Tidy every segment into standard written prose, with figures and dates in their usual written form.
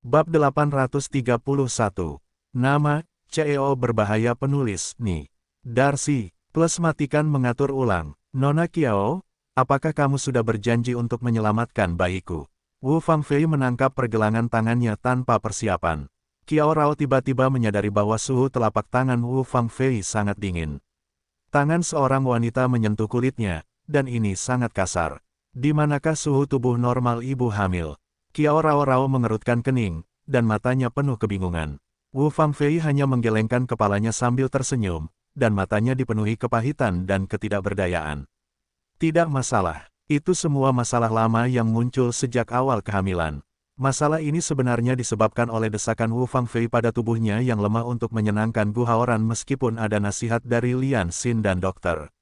Bab 831. Nama, CEO berbahaya penulis, Ni. Darcy, plus matikan mengatur ulang. Nona Qiao, apakah kamu sudah berjanji untuk menyelamatkan bayiku? Wu Fangfei menangkap pergelangan tangannya tanpa persiapan. Qiao Rao tiba-tiba menyadari bahwa suhu telapak tangan Wu Fangfei sangat dingin. Tangan seorang wanita menyentuh kulitnya, dan ini sangat kasar. Di manakah suhu tubuh normal ibu hamil? Qiao Rao mengerutkan kening, dan matanya penuh kebingungan. Wu Fangfei hanya menggelengkan kepalanya sambil tersenyum, dan matanya dipenuhi kepahitan dan ketidakberdayaan. Tidak masalah, itu semua masalah lama yang muncul sejak awal kehamilan. Masalah ini sebenarnya disebabkan oleh desakan Wu Fangfei pada tubuhnya yang lemah untuk menyenangkan Gu Haoran meskipun ada nasihat dari Lian Xin dan dokter.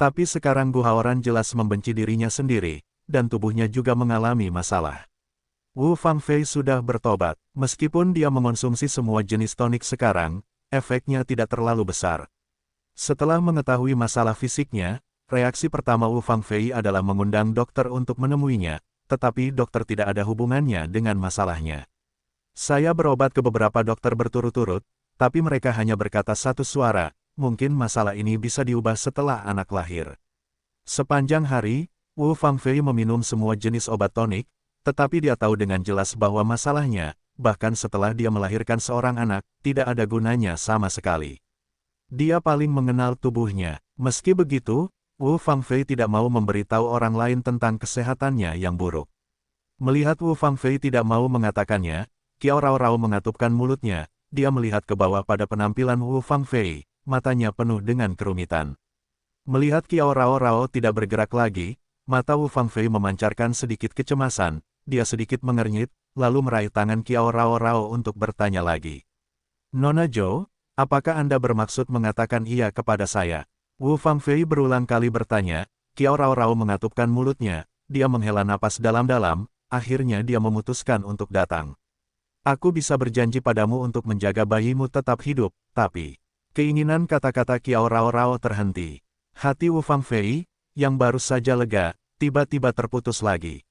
Tapi sekarang Gu Haoran jelas membenci dirinya sendiri, dan tubuhnya juga mengalami masalah. Wu Fangfei sudah bertobat, meskipun dia mengonsumsi semua jenis tonik sekarang, efeknya tidak terlalu besar. Setelah mengetahui masalah fisiknya, reaksi pertama Wu Fangfei adalah mengundang dokter untuk menemuinya, tetapi dokter tidak ada hubungannya dengan masalahnya. Saya berobat ke beberapa dokter berturut-turut, tapi mereka hanya berkata satu suara, mungkin masalah ini bisa diubah setelah anak lahir. Sepanjang hari, Wu Fangfei meminum semua jenis obat tonik, tetapi dia tahu dengan jelas bahwa masalahnya, bahkan setelah dia melahirkan seorang anak, tidak ada gunanya sama sekali. Dia paling mengenal tubuhnya. Meski begitu, Wu Fangfei tidak mau memberitahu orang lain tentang kesehatannya yang buruk. Melihat Wu Fangfei tidak mau mengatakannya, Qiao Rao mengatupkan mulutnya, dia melihat ke bawah pada penampilan Wu Fangfei, matanya penuh dengan kerumitan. Melihat Qiao Rao tidak bergerak lagi, mata Wu Fangfei memancarkan sedikit kecemasan. Dia sedikit mengernyit, lalu meraih tangan Qiao Rao untuk bertanya lagi. Nona Zhou, apakah Anda bermaksud mengatakan iya kepada saya? Wu Fangfei berulang kali bertanya, Qiao Rao mengatupkan mulutnya, dia menghela napas dalam-dalam, akhirnya dia memutuskan untuk datang. Aku bisa berjanji padamu untuk menjaga bayimu tetap hidup, tapi... Keinginan kata-kata Qiao Rao terhenti. Hati Wu Fangfei, yang baru saja lega, tiba-tiba terputus lagi.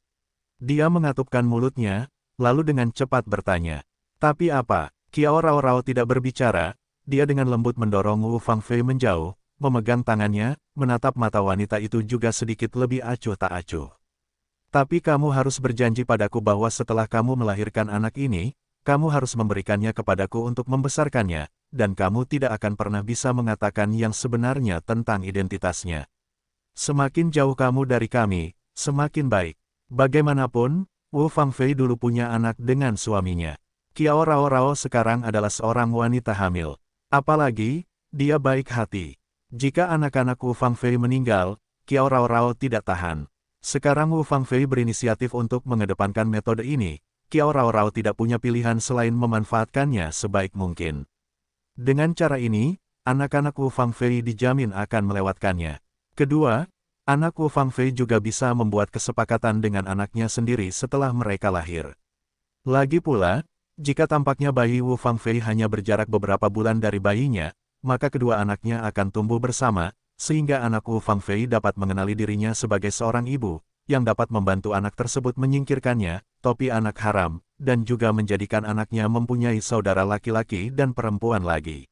Dia mengatupkan mulutnya, lalu dengan cepat bertanya. Tapi apa? Qiao Rao tidak berbicara, dia dengan lembut mendorong Wu Fangfei menjauh, memegang tangannya, menatap mata wanita itu juga sedikit lebih acuh tak acuh. Tapi kamu harus berjanji padaku bahwa setelah kamu melahirkan anak ini, kamu harus memberikannya kepadaku untuk membesarkannya, dan kamu tidak akan pernah bisa mengatakan yang sebenarnya tentang identitasnya. Semakin jauh kamu dari kami, semakin baik. Bagaimanapun, Wu Fangfei dulu punya anak dengan suaminya. Qiao Rao sekarang adalah seorang wanita hamil. Apalagi, dia baik hati. Jika anak-anak Wu Fangfei meninggal, Qiao Rao tidak tahan. Sekarang Wu Fangfei berinisiatif untuk mengedepankan metode ini. Qiao Rao tidak punya pilihan selain memanfaatkannya sebaik mungkin. Dengan cara ini, anak-anak Wu Fangfei dijamin akan melewatkannya. Kedua, anak Wu Fangfei juga bisa membuat kesepakatan dengan anaknya sendiri setelah mereka lahir. Lagi pula, jika tampaknya bayi Wu Fangfei hanya berjarak beberapa bulan dari bayinya, maka kedua anaknya akan tumbuh bersama, sehingga anak Wu Fangfei dapat mengenali dirinya sebagai seorang ibu, yang dapat membantu anak tersebut menyingkirkannya, topi anak haram, dan juga menjadikan anaknya mempunyai saudara laki-laki dan perempuan lagi.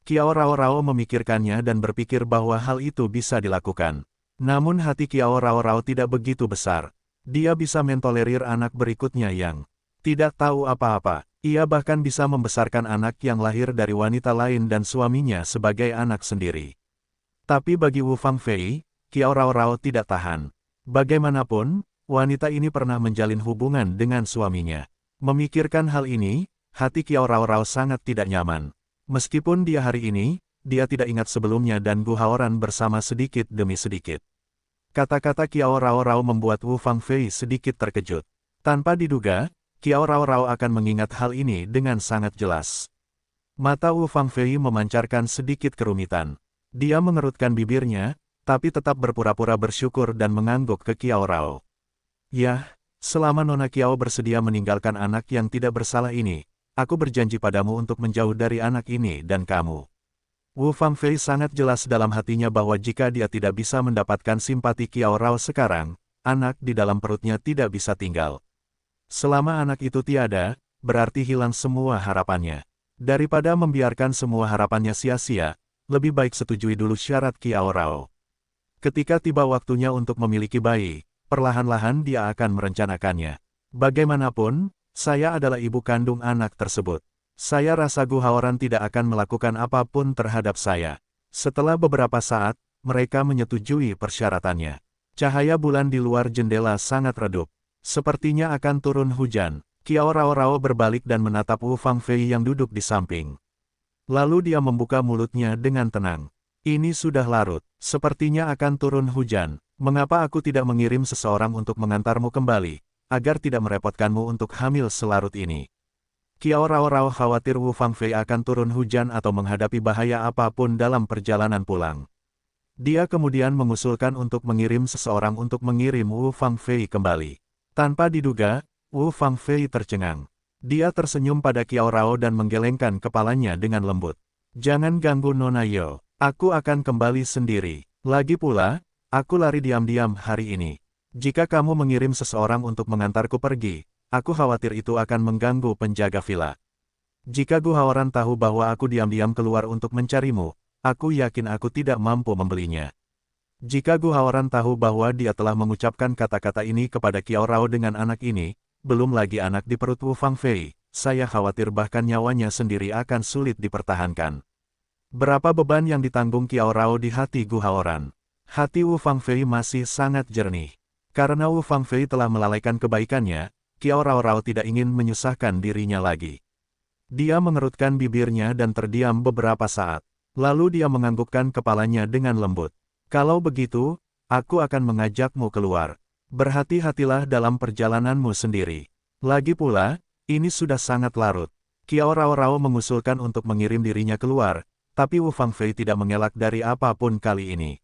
Qiao Rao memikirkannya dan berpikir bahwa hal itu bisa dilakukan. Namun hati Qiao Rao tidak begitu besar. Dia bisa mentolerir anak berikutnya yang tidak tahu apa-apa. Ia bahkan bisa membesarkan anak yang lahir dari wanita lain dan suaminya sebagai anak sendiri. Tapi bagi Wu Fangfei, Qiao Rao tidak tahan. Bagaimanapun, wanita ini pernah menjalin hubungan dengan suaminya. Memikirkan hal ini, hati Qiao Rao sangat tidak nyaman. Meskipun dia hari ini, dia tidak ingat sebelumnya dan Gu Haoran bersama sedikit demi sedikit. Kata-kata Qiao Rao membuat Wu Fangfei sedikit terkejut. Tanpa diduga, Qiao Rao akan mengingat hal ini dengan sangat jelas. Mata Wu Fangfei memancarkan sedikit kerumitan. Dia mengerutkan bibirnya, tapi tetap berpura-pura bersyukur dan mengangguk ke Qiao Rao. Yah, selama Nona Qiao bersedia meninggalkan anak yang tidak bersalah ini, aku berjanji padamu untuk menjauh dari anak ini dan kamu. Wu Fangfei sangat jelas dalam hatinya bahwa jika dia tidak bisa mendapatkan simpati Qiao Rao sekarang, anak di dalam perutnya tidak bisa tinggal. Selama anak itu tiada, berarti hilang semua harapannya. Daripada membiarkan semua harapannya sia-sia, lebih baik setujui dulu syarat Kiao Rao. Ketika tiba waktunya untuk memiliki bayi, perlahan-lahan dia akan merencanakannya. Bagaimanapun, saya adalah ibu kandung anak tersebut. Saya rasa Gu Haoran tidak akan melakukan apapun terhadap saya. Setelah beberapa saat, mereka menyetujui persyaratannya. Cahaya bulan di luar jendela sangat redup. Sepertinya akan turun hujan. Kiao Rao berbalik dan menatap Wu Fangfei yang duduk di samping. Lalu dia membuka mulutnya dengan tenang. Ini sudah larut. Sepertinya akan turun hujan. Mengapa aku tidak mengirim seseorang untuk mengantarmu kembali, agar tidak merepotkanmu untuk hamil selarut ini? Kiao Rao khawatir Wu Fangfei akan turun hujan atau menghadapi bahaya apapun dalam perjalanan pulang. Dia kemudian mengusulkan untuk mengirim seseorang untuk mengirim Wu Fangfei kembali. Tanpa diduga, Wu Fangfei tercengang. Dia tersenyum pada Kiao Rao dan menggelengkan kepalanya dengan lembut. Jangan ganggu Nona Yo, aku akan kembali sendiri. Lagi pula, aku lari diam-diam hari ini. Jika kamu mengirim seseorang untuk mengantarku pergi, aku khawatir itu akan mengganggu penjaga villa. Jika Gu Haoran tahu bahwa aku diam-diam keluar untuk mencarimu, aku yakin aku tidak mampu membelinya. Jika Gu Haoran tahu bahwa dia telah mengucapkan kata-kata ini kepada Kiao Rao dengan anak ini, belum lagi anak di perut Wu Fangfei, saya khawatir bahkan nyawanya sendiri akan sulit dipertahankan. Berapa beban yang ditanggung Kiao Rao di hati Gu Haoran? Hati Wu Fangfei masih sangat jernih. Karena Wu Fangfei telah melalaikan kebaikannya, Kiao Rao tidak ingin menyusahkan dirinya lagi. Dia mengerutkan bibirnya dan terdiam beberapa saat. Lalu dia menganggukkan kepalanya dengan lembut. Kalau begitu, aku akan mengajakmu keluar. Berhati-hatilah dalam perjalananmu sendiri. Lagi pula, ini sudah sangat larut. Kiao Rao mengusulkan untuk mengirim dirinya keluar, tapi Wu Fangfei tidak mengelak dari apapun kali ini.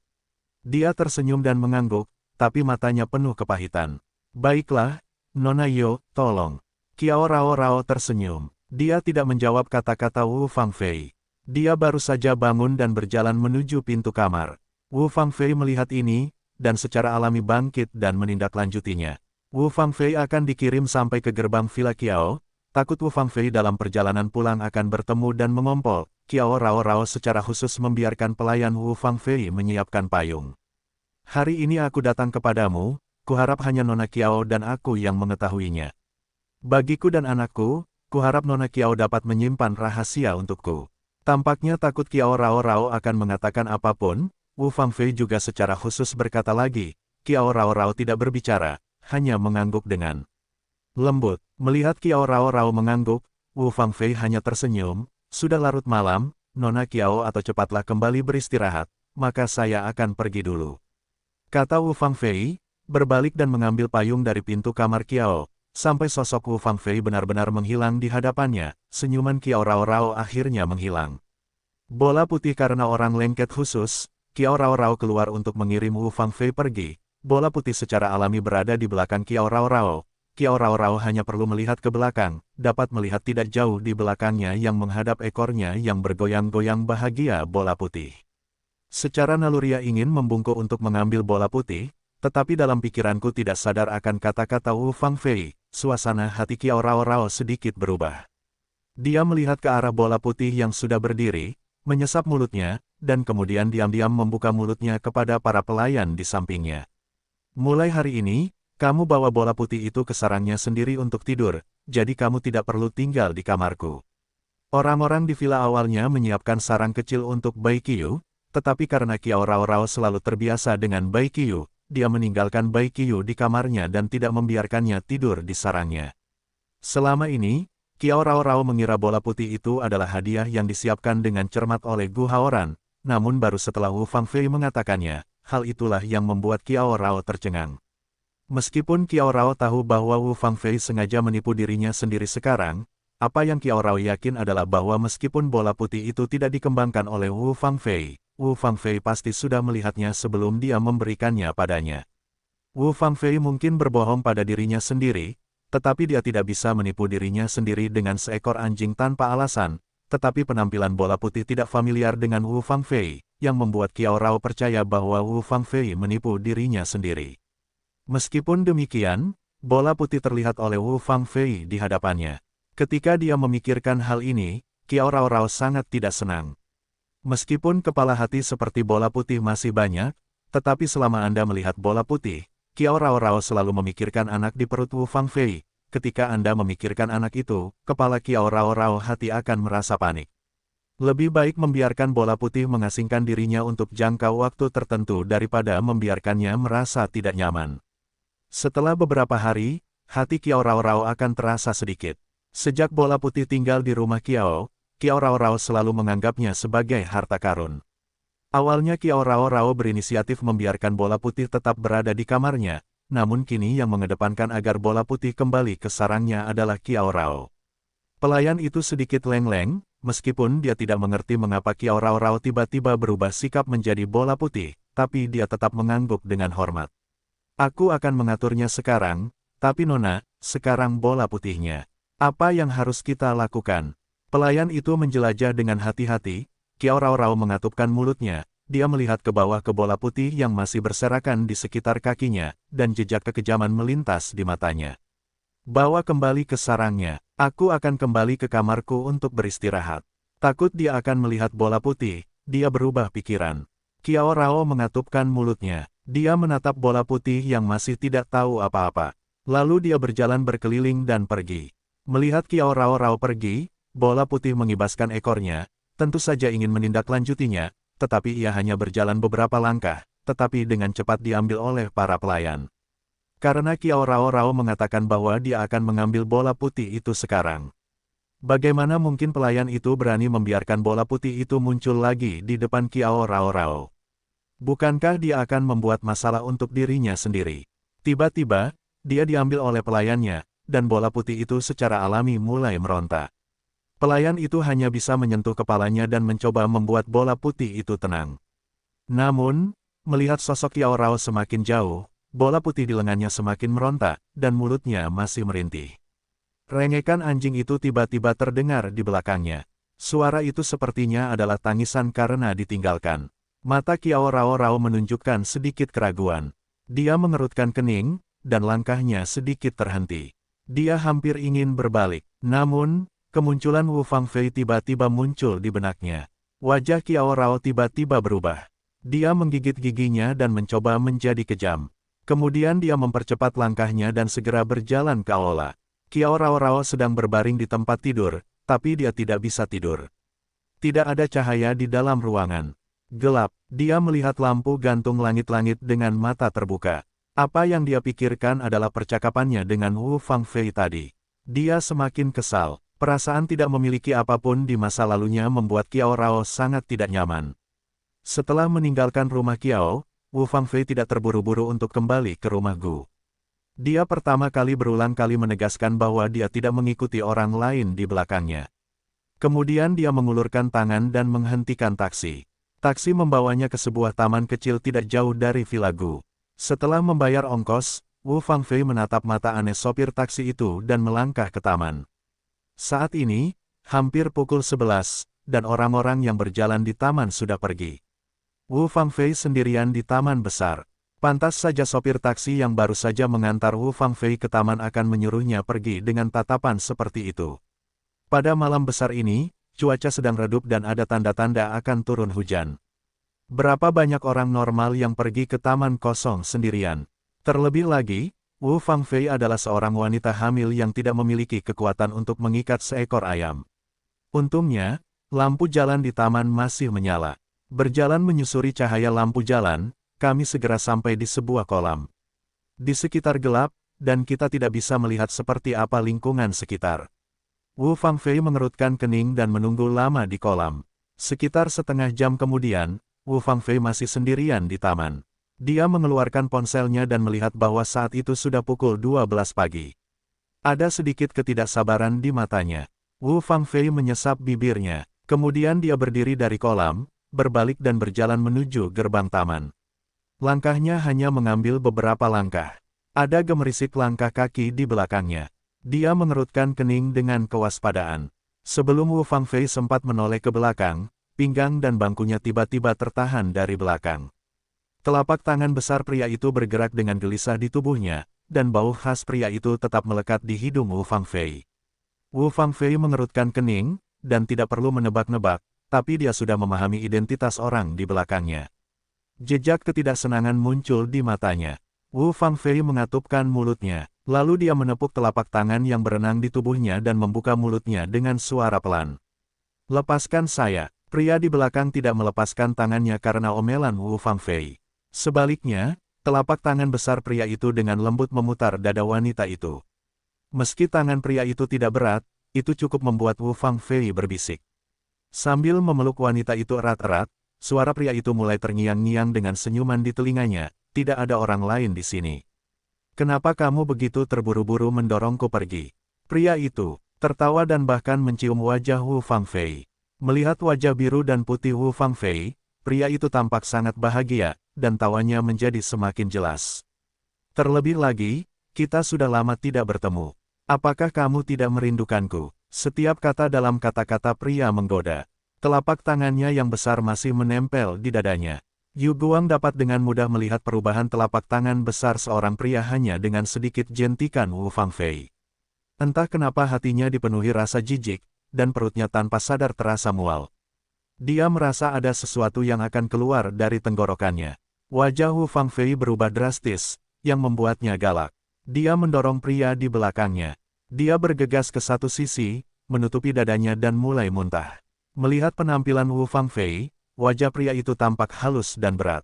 Dia tersenyum dan mengangguk, tapi matanya penuh kepahitan. Baiklah, Nona Yo, tolong. Kiao Rao tersenyum. Dia tidak menjawab kata-kata Wu Fangfei. Dia baru saja bangun dan berjalan menuju pintu kamar. Wu Fangfei melihat ini, dan secara alami bangkit dan menindaklanjutinya. Wu Fangfei akan dikirim sampai ke gerbang Villa Kiao, takut Wu Fangfei dalam perjalanan pulang akan bertemu dan mengompol. Kiao Rao secara khusus membiarkan pelayan Wu Fangfei menyiapkan payung. Hari ini aku datang kepadamu, kuharap hanya Nona Kiao dan aku yang mengetahuinya. Bagiku dan anakku, kuharap Nona Kiao dapat menyimpan rahasia untukku. Tampaknya takut Kiao Rao akan mengatakan apapun. Wu Fangfei juga secara khusus berkata lagi, Kiao Rao tidak berbicara, hanya mengangguk dengan lembut. Melihat Kiao Rao mengangguk, Wu Fangfei hanya tersenyum, sudah larut malam, Nona Kiao atau cepatlah kembali beristirahat, maka saya akan pergi dulu. Kata Wu Fangfei, berbalik dan mengambil payung dari pintu kamar Kiao, sampai sosok Wu Fangfei benar-benar menghilang di hadapannya, senyuman Kiao Rao akhirnya menghilang. Bola putih karena orang lengket khusus, Kiao Rao keluar untuk mengirim Wu Fangfei pergi. Bola putih secara alami berada di belakang Kiao Rao. Kiao Rao hanya perlu melihat ke belakang, dapat melihat tidak jauh di belakangnya yang menghadap ekornya yang bergoyang-goyang bahagia bola putih. Secara naluriah ingin membungkuk untuk mengambil bola putih, tetapi dalam pikiranku tidak sadar akan kata-kata Wu Fangfei, suasana hati Kiao Rao sedikit berubah. Dia melihat ke arah bola putih yang sudah berdiri, menyesap mulutnya, dan kemudian diam-diam membuka mulutnya kepada para pelayan di sampingnya. Mulai hari ini, kamu bawa bola putih itu ke sarangnya sendiri untuk tidur, jadi kamu tidak perlu tinggal di kamarku. Orang-orang di villa awalnya menyiapkan sarang kecil untuk Bai Qiu, tetapi karena Kiao Rao selalu terbiasa dengan Bai Qiu, dia meninggalkan Bai Qiu di kamarnya dan tidak membiarkannya tidur di sarangnya. Selama ini, Kiao Rao mengira bola putih itu adalah hadiah yang disiapkan dengan cermat oleh Gu Haoran, namun baru setelah Wu Fangfei mengatakannya, hal itulah yang membuat Kiao Rao tercengang. Meskipun Kiao Rao tahu bahwa Wu Fangfei sengaja menipu dirinya sendiri sekarang, apa yang Kiao Rao yakin adalah bahwa meskipun bola putih itu tidak dikembangkan oleh Wu Fangfei pasti sudah melihatnya sebelum dia memberikannya padanya. Wu Fangfei mungkin berbohong pada dirinya sendiri, tetapi dia tidak bisa menipu dirinya sendiri dengan seekor anjing tanpa alasan, tetapi penampilan bola putih tidak familiar dengan Wu Fangfei, yang membuat Kiao Rao percaya bahwa Wu Fangfei menipu dirinya sendiri. Meskipun demikian, bola putih terlihat oleh Wu Fangfei di hadapannya. Ketika dia memikirkan hal ini, Kiao Rao Rao sangat tidak senang. Meskipun kepala hati seperti bola putih masih banyak, tetapi selama Anda melihat bola putih, Kiao Rao Rao selalu memikirkan anak di perut Wu Fangfei. Ketika Anda memikirkan anak itu, kepala Kiao Rao Rao hati akan merasa panik. Lebih baik membiarkan bola putih mengasingkan dirinya untuk jangka waktu tertentu daripada membiarkannya merasa tidak nyaman. Setelah beberapa hari, hati Kiao Rao Rao akan terasa sedikit. Sejak bola putih tinggal di rumah Kiao Rao Rao selalu menganggapnya sebagai harta karun. Awalnya Kiao Rao Rao berinisiatif membiarkan bola putih tetap berada di kamarnya, namun kini yang mengedepankan agar bola putih kembali ke sarangnya adalah Kiao Rao. Pelayan itu sedikit leng-leng, meskipun dia tidak mengerti mengapa Kiao Rao Rao tiba-tiba berubah sikap menjadi bola putih, tapi dia tetap mengangguk dengan hormat. Aku akan mengaturnya sekarang, tapi Nona, sekarang bola putihnya. Apa yang harus kita lakukan? Pelayan itu menjelajah dengan hati-hati. Kiao Rao Rao mengatupkan mulutnya. Dia melihat ke bawah ke bola putih yang masih berserakan di sekitar kakinya, dan jejak kekejaman melintas di matanya. Bawa kembali ke sarangnya. Aku akan kembali ke kamarku untuk beristirahat. Takut dia akan melihat bola putih, dia berubah pikiran. Kiao Rao mengatupkan mulutnya. Dia menatap bola putih yang masih tidak tahu apa-apa. Lalu dia berjalan berkeliling dan pergi. Melihat Kiao Rao Rao pergi, bola putih mengibaskan ekornya, tentu saja ingin menindaklanjutinya, tetapi ia hanya berjalan beberapa langkah, tetapi dengan cepat diambil oleh para pelayan. Karena Kiao Rao Rao mengatakan bahwa dia akan mengambil bola putih itu sekarang. Bagaimana mungkin pelayan itu berani membiarkan bola putih itu muncul lagi di depan Kiao Rao Rao? Bukankah dia akan membuat masalah untuk dirinya sendiri? Tiba-tiba, dia diambil oleh pelayannya, dan bola putih itu secara alami mulai meronta. Pelayan itu hanya bisa menyentuh kepalanya dan mencoba membuat bola putih itu tenang. Namun, melihat sosok Kiao Rao semakin jauh, bola putih di lengannya semakin meronta, dan mulutnya masih merintih. Rengekan anjing itu tiba-tiba terdengar di belakangnya. Suara itu sepertinya adalah tangisan karena ditinggalkan. Mata Kiao Rao Rao menunjukkan sedikit keraguan. Dia mengerutkan kening, dan langkahnya sedikit terhenti. Dia hampir ingin berbalik. Namun, kemunculan Wu Fangfei tiba-tiba muncul di benaknya. Wajah Kiao Rao tiba-tiba berubah. Dia menggigit giginya dan mencoba menjadi kejam. Kemudian dia mempercepat langkahnya dan segera berjalan ke aula. Kiao Rao Rao sedang berbaring di tempat tidur, tapi dia tidak bisa tidur. Tidak ada cahaya di dalam ruangan. Gelap, dia melihat lampu gantung langit-langit dengan mata terbuka. Apa yang dia pikirkan adalah percakapannya dengan Wu Fangfei tadi. Dia semakin kesal. Perasaan tidak memiliki apapun di masa lalunya membuat Kiao Rao sangat tidak nyaman. Setelah meninggalkan rumah Kiao, Wu Fangfei tidak terburu-buru untuk kembali ke rumah Gu. Dia pertama kali berulang kali menegaskan bahwa dia tidak mengikuti orang lain di belakangnya. Kemudian dia mengulurkan tangan dan menghentikan taksi. Taksi membawanya ke sebuah taman kecil tidak jauh dari Villa Gu. Setelah membayar ongkos, Wu Fangfei menatap mata aneh sopir taksi itu dan melangkah ke taman. Saat ini, hampir pukul 11, dan orang-orang yang berjalan di taman sudah pergi. Wu Fangfei sendirian di taman besar. Pantas saja sopir taksi yang baru saja mengantar Wu Fangfei ke taman akan menyuruhnya pergi dengan tatapan seperti itu. Pada malam besar ini, cuaca sedang redup dan ada tanda-tanda akan turun hujan. Berapa banyak orang normal yang pergi ke taman kosong sendirian? Terlebih lagi, Wu Fangfei adalah seorang wanita hamil yang tidak memiliki kekuatan untuk mengikat seekor ayam. Untungnya, lampu jalan di taman masih menyala. Berjalan menyusuri cahaya lampu jalan, kami segera sampai di sebuah kolam. Di sekitar gelap, dan kita tidak bisa melihat seperti apa lingkungan sekitar. Wu Fangfei mengerutkan kening dan menunggu lama di kolam. Sekitar setengah jam kemudian, Wu Fangfei masih sendirian di taman. Dia mengeluarkan ponselnya dan melihat bahwa saat itu sudah pukul 12 pagi. Ada sedikit ketidaksabaran di matanya. Wu Fangfei menyesap bibirnya. Kemudian dia berdiri dari kolam, berbalik dan berjalan menuju gerbang taman. Langkahnya hanya mengambil beberapa langkah. Ada gemerisik langkah kaki di belakangnya. Dia mengerutkan kening dengan kewaspadaan. Sebelum Wu Fangfei sempat menoleh ke belakang, pinggang dan bangkunya tiba-tiba tertahan dari belakang. Telapak tangan besar pria itu bergerak dengan gelisah di tubuhnya, dan bau khas pria itu tetap melekat di hidung Wu Fangfei. Wu Fangfei mengerutkan kening, dan tidak perlu menebak-nebak, tapi dia sudah memahami identitas orang di belakangnya. Jejak ketidaksenangan muncul di matanya. Wu Fangfei mengatupkan mulutnya, lalu dia menepuk telapak tangan yang berenang di tubuhnya dan membuka mulutnya dengan suara pelan. Lepaskan saya. Pria di belakang tidak melepaskan tangannya karena omelan Wu Fangfei. Sebaliknya, telapak tangan besar pria itu dengan lembut memutar dada wanita itu. Meski tangan pria itu tidak berat, itu cukup membuat Wu Fangfei berbisik. Sambil memeluk wanita itu erat-erat, suara pria itu mulai terngiang-ngiang dengan senyuman di telinganya, tidak ada orang lain di sini. Kenapa kamu begitu terburu-buru mendorongku pergi? Pria itu tertawa dan bahkan mencium wajah Wu Fangfei. Melihat wajah biru dan putih Wu Fangfei, pria itu tampak sangat bahagia, dan tawanya menjadi semakin jelas. Terlebih lagi, kita sudah lama tidak bertemu. Apakah kamu tidak merindukanku? Setiap kata dalam kata-kata pria menggoda. Telapak tangannya yang besar masih menempel di dadanya. Yu Guang dapat dengan mudah melihat perubahan telapak tangan besar seorang pria hanya dengan sedikit jentikan Wu Fangfei. Entah kenapa hatinya dipenuhi rasa jijik, dan perutnya tanpa sadar terasa mual. Dia merasa ada sesuatu yang akan keluar dari tenggorokannya. Wajah Wu Fangfei berubah drastis, yang membuatnya galak. Dia mendorong pria di belakangnya. Dia bergegas ke satu sisi, menutupi dadanya dan mulai muntah. Melihat penampilan Wu Fangfei, wajah pria itu tampak halus dan berat.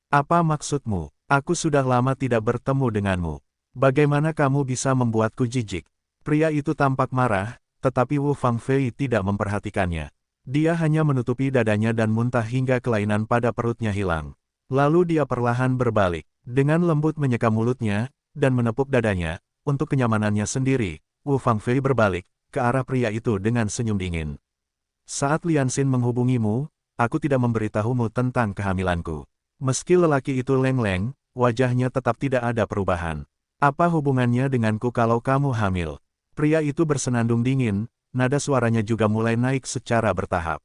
Apa maksudmu? Aku sudah lama tidak bertemu denganmu. Bagaimana kamu bisa membuatku jijik? Pria itu tampak marah, tetapi Wu Fangfei tidak memperhatikannya. Dia hanya menutupi dadanya dan muntah hingga kelainan pada perutnya hilang. Lalu dia perlahan berbalik, dengan lembut menyeka mulutnya, dan menepuk dadanya. Untuk kenyamanannya sendiri, Wu Fangfei berbalik ke arah pria itu dengan senyum dingin. Saat Lian Xin menghubungimu, aku tidak memberitahumu tentang kehamilanku. Meski lelaki itu leng-leng, wajahnya tetap tidak ada perubahan. Apa hubungannya denganku kalau kamu hamil? Pria itu bersenandung dingin, nada suaranya juga mulai naik secara bertahap.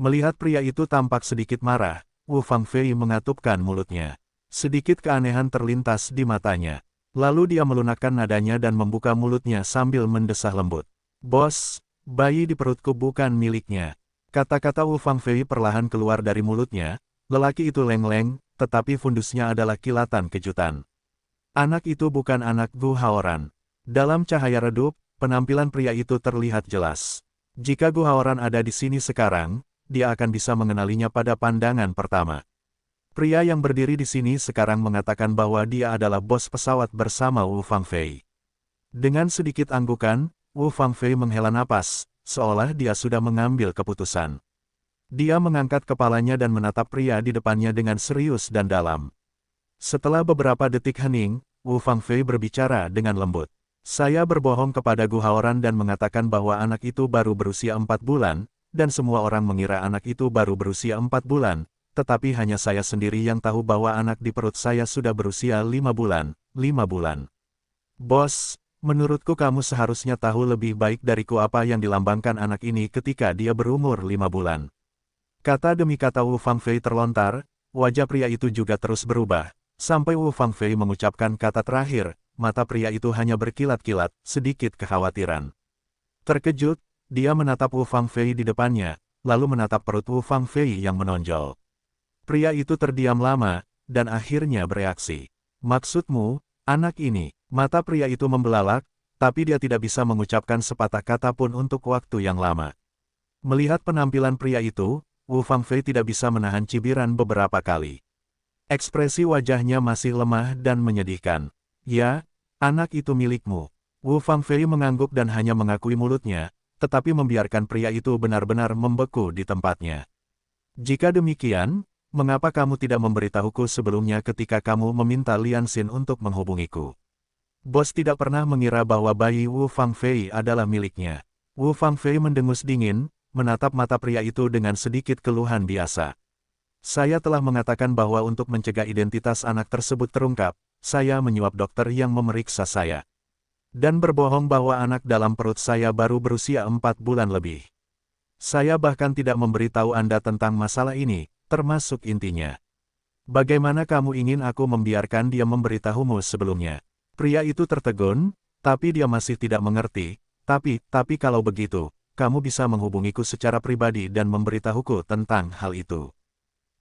Melihat pria itu tampak sedikit marah, Wu Fangfei mengatupkan mulutnya. Sedikit keanehan terlintas di matanya. Lalu dia melunakkan nadanya dan membuka mulutnya sambil mendesah lembut. Bos, bayi di perutku bukan miliknya. Kata-kata Wu Fangfei perlahan keluar dari mulutnya. Lelaki itu leng-leng, tetapi fundusnya adalah kilatan kejutan. Anak itu bukan anak Gu Haoran. Dalam cahaya redup, penampilan pria itu terlihat jelas. Jika Gu Haoran ada di sini sekarang, dia akan bisa mengenalinya pada pandangan pertama. Pria yang berdiri di sini sekarang mengatakan bahwa dia adalah bos pesawat bersama Wu Fangfei. Dengan sedikit anggukan, Wu Fangfei menghela napas, seolah dia sudah mengambil keputusan. Dia mengangkat kepalanya dan menatap pria di depannya dengan serius dan dalam. Setelah beberapa detik hening, Wu Fangfei berbicara dengan lembut. Saya berbohong kepada Gu Haoran dan mengatakan bahwa anak itu baru berusia 4 bulan, dan semua orang mengira anak itu baru berusia 4 bulan, tetapi hanya saya sendiri yang tahu bahwa anak di perut saya sudah berusia 5 bulan, 5 bulan. Bos, menurutku kamu seharusnya tahu lebih baik dariku apa yang dilambangkan anak ini ketika dia berumur 5 bulan. Kata demi kata Wu Fangfei terlontar, wajah pria itu juga terus berubah, sampai Wu Fangfei mengucapkan kata terakhir. Mata pria itu hanya berkilat-kilat, sedikit kekhawatiran. Terkejut, dia menatap Wu Fangfei di depannya, lalu menatap perut Wu Fangfei yang menonjol. Pria itu terdiam lama, dan akhirnya bereaksi. Maksudmu, anak ini? Mata pria itu membelalak, tapi dia tidak bisa mengucapkan sepatah kata pun untuk waktu yang lama. Melihat penampilan pria itu, Wu Fangfei tidak bisa menahan cibiran beberapa kali. Ekspresi wajahnya masih lemah dan menyedihkan. Ya, anak itu milikmu. Wu Fangfei mengangguk dan hanya mengakui mulutnya, tetapi membiarkan pria itu benar-benar membeku di tempatnya. Jika demikian, mengapa kamu tidak memberitahuku sebelumnya ketika kamu meminta Lian Xin untuk menghubungiku? Bos tidak pernah mengira bahwa bayi Wu Fangfei adalah miliknya. Wu Fangfei mendengus dingin, menatap mata pria itu dengan sedikit keluhan biasa. Saya telah mengatakan bahwa untuk mencegah identitas anak tersebut terungkap, saya menyuap dokter yang memeriksa saya. Dan berbohong bahwa anak dalam perut saya baru berusia 4 bulan lebih. Saya bahkan tidak memberitahu Anda tentang masalah ini, termasuk intinya. Bagaimana kamu ingin aku membiarkan dia memberitahumu sebelumnya? Pria itu tertegun, tapi dia masih tidak mengerti, Tapi kalau begitu, kamu bisa menghubungiku secara pribadi dan memberitahuku tentang hal itu.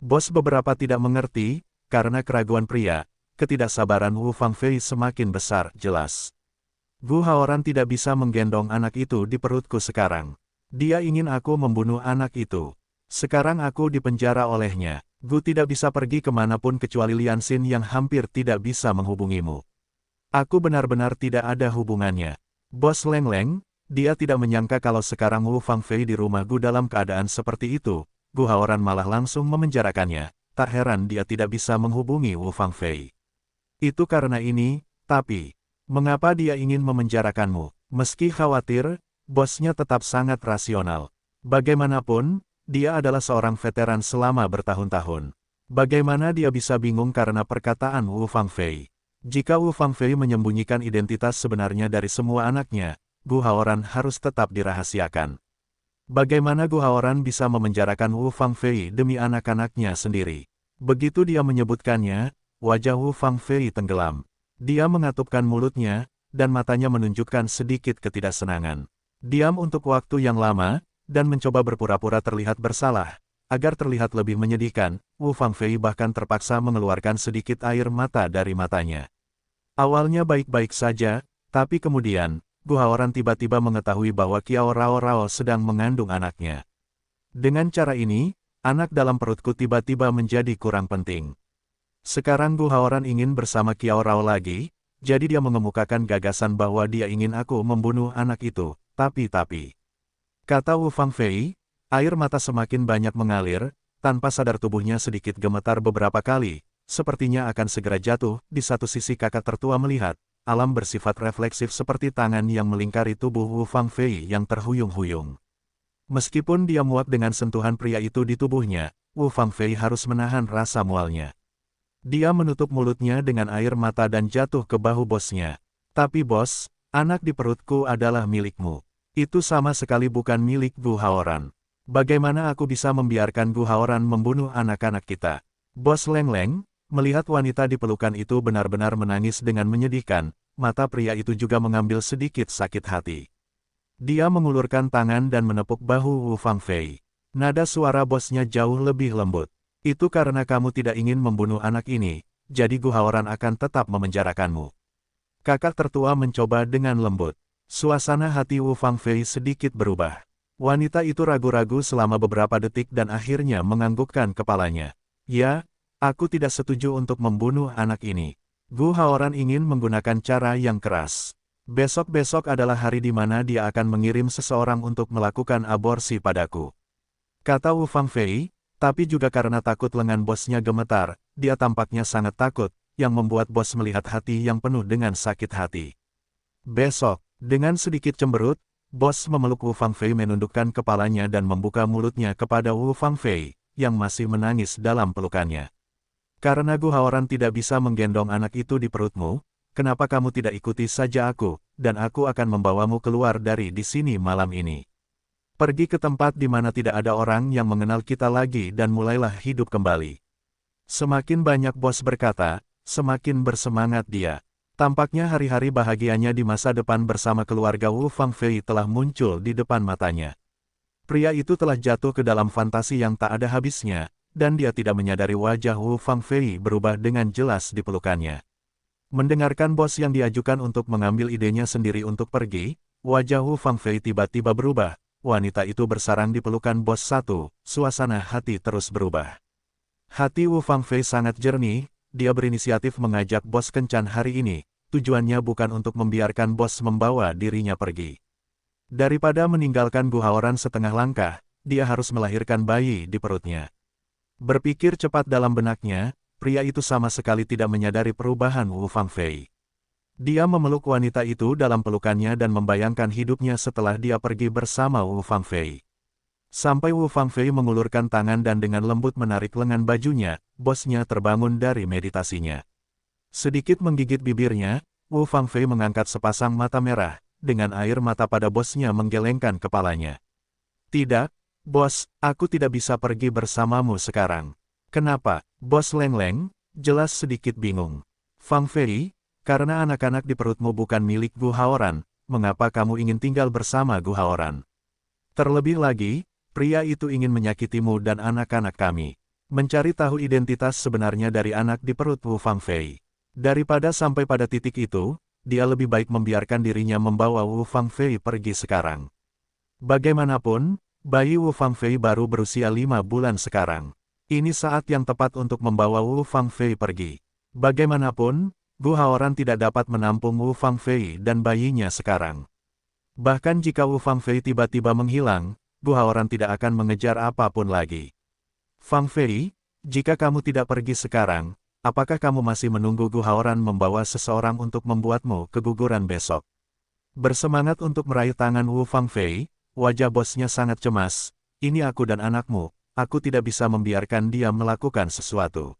Bos beberapa tidak mengerti, karena keraguan pria, ketidaksabaran Wu Fangfei semakin besar, jelas. Gu Haoran tidak bisa menggendong anak itu di perutku sekarang. Dia ingin aku membunuh anak itu. Sekarang aku dipenjara olehnya. Gu tidak bisa pergi kemanapun kecuali Lianxin yang hampir tidak bisa menghubungimu. Aku benar-benar tidak ada hubungannya. Bos Leng Leng, dia tidak menyangka kalau sekarang Wu Fangfei di rumah Gu dalam keadaan seperti itu. Gu Haoran malah langsung memenjarakannya. Tak heran dia tidak bisa menghubungi Wu Fangfei. Itu karena ini, tapi mengapa dia ingin memenjarakanmu? Meski khawatir, bosnya tetap sangat rasional. Bagaimanapun, dia adalah seorang veteran selama bertahun-tahun. Bagaimana dia bisa bingung karena perkataan Wu Fangfei? Jika Wu Fangfei menyembunyikan identitas sebenarnya dari semua anaknya, Gu Haoran harus tetap dirahasiakan. Bagaimana Gu Haoran bisa memenjarakan Wu Fangfei demi anak-anaknya sendiri? Begitu dia menyebutkannya, wajah Wu Fangfei tenggelam. Dia mengatupkan mulutnya, dan matanya menunjukkan sedikit ketidaksenangan. Diam untuk waktu yang lama, dan mencoba berpura-pura terlihat bersalah. Agar terlihat lebih menyedihkan, Wu Fangfei bahkan terpaksa mengeluarkan sedikit air mata dari matanya. Awalnya baik-baik saja, tapi kemudian, Gu Haoran tiba-tiba mengetahui bahwa Qiao Rao Rao sedang mengandung anaknya. Dengan cara ini, anak dalam perutku tiba-tiba menjadi kurang penting. Sekarang Gu Haoran ingin bersama Qiao Rao lagi, jadi dia mengemukakan gagasan bahwa dia ingin aku membunuh anak itu, tapi. Kata Wu Fangfei, air mata semakin banyak mengalir, tanpa sadar tubuhnya sedikit gemetar beberapa kali. Sepertinya akan segera jatuh. Di satu sisi kakak tertua melihat, alam bersifat refleksif seperti tangan yang melingkari tubuh Wu Fangfei yang terhuyung-huyung. Meskipun dia muak dengan sentuhan pria itu di tubuhnya, Wu Fangfei harus menahan rasa mualnya. Dia menutup mulutnya dengan air mata dan jatuh ke bahu bosnya. Tapi bos, anak di perutku adalah milikmu. Itu sama sekali bukan milik Gu Haoran. Bagaimana aku bisa membiarkan Gu Haoran membunuh anak-anak kita? Bos Leng Leng, melihat wanita di pelukan itu benar-benar menangis dengan menyedihkan, mata pria itu juga mengambil sedikit sakit hati. Dia mengulurkan tangan dan menepuk bahu Wu Fangfei. Nada suara bosnya jauh lebih lembut. Itu karena kamu tidak ingin membunuh anak ini, jadi Gu Haoran akan tetap memenjarakanmu. Kakak tertua mencoba dengan lembut. Suasana hati Wu Fangfei sedikit berubah. Wanita itu ragu-ragu selama beberapa detik dan akhirnya menganggukkan kepalanya. Ya, aku tidak setuju untuk membunuh anak ini. Gu Haoran ingin menggunakan cara yang keras. Besok-besok adalah hari di mana dia akan mengirim seseorang untuk melakukan aborsi padaku. Kata Wu Fangfei, tapi juga karena takut lengan bosnya gemetar, dia tampaknya sangat takut, yang membuat bos melihat hati yang penuh dengan sakit hati. Besok, dengan sedikit cemberut, bos memeluk Wu Fangfei menundukkan kepalanya dan membuka mulutnya kepada Wu Fangfei, yang masih menangis dalam pelukannya. Karena Gu Haoran tidak bisa menggendong anak itu di perutmu, kenapa kamu tidak ikuti saja aku, dan aku akan membawamu keluar dari di sini malam ini. Pergi ke tempat di mana tidak ada orang yang mengenal kita lagi dan mulailah hidup kembali. Semakin banyak bos berkata, semakin bersemangat dia. Tampaknya hari-hari bahagianya di masa depan bersama keluarga Wu Fangfei telah muncul di depan matanya. Pria itu telah jatuh ke dalam fantasi yang tak ada habisnya, dan dia tidak menyadari wajah Wu Fangfei berubah dengan jelas di pelukannya. Mendengarkan bos yang diajukan untuk mengambil idenya sendiri untuk pergi, wajah Wu Fangfei tiba-tiba berubah. Wanita itu bersarang di pelukan bos satu, suasana hati terus berubah. Hati Wu Fangfei sangat jernih, dia berinisiatif mengajak bos kencan hari ini, tujuannya bukan untuk membiarkan bos membawa dirinya pergi. Daripada meninggalkan Gu Haoran setengah langkah, dia harus melahirkan bayi di perutnya. Berpikir cepat dalam benaknya, pria itu sama sekali tidak menyadari perubahan Wu Fangfei. Dia memeluk wanita itu dalam pelukannya dan membayangkan hidupnya setelah dia pergi bersama Wu Fangfei. Sampai Wu Fangfei mengulurkan tangan dan dengan lembut menarik lengan bajunya, bosnya terbangun dari meditasinya. Sedikit menggigit bibirnya, Wu Fangfei mengangkat sepasang mata merah, dengan air mata pada bosnya menggelengkan kepalanya. Tidak, bos, aku tidak bisa pergi bersamamu sekarang. Kenapa? Bos Leng Leng, jelas sedikit bingung. Fangfei, karena anak-anak di perutmu bukan milik Gu Haoran, mengapa kamu ingin tinggal bersama Gu Haoran? Terlebih lagi, pria itu ingin menyakitimu dan anak-anak kami. Mencari tahu identitas sebenarnya dari anak di perut Wu Fangfei. Daripada sampai pada titik itu, dia lebih baik membiarkan dirinya membawa Wu Fangfei pergi sekarang. Bagaimanapun, bayi Wu Fangfei baru berusia 5 bulan sekarang. Ini saat yang tepat untuk membawa Wu Fangfei pergi. Bagaimanapun, Gu Haoran tidak dapat menampung Wu Fangfei dan bayinya sekarang. Bahkan jika Wu Fangfei tiba-tiba menghilang, Gu Haoran tidak akan mengejar apapun lagi. Fangfei, jika kamu tidak pergi sekarang, apakah kamu masih menunggu Gu Haoran membawa seseorang untuk membuatmu keguguran besok? Bersemangat untuk meraih tangan Wu Fangfei, wajah bosnya sangat cemas. Ini aku dan anakmu, aku tidak bisa membiarkan dia melakukan sesuatu.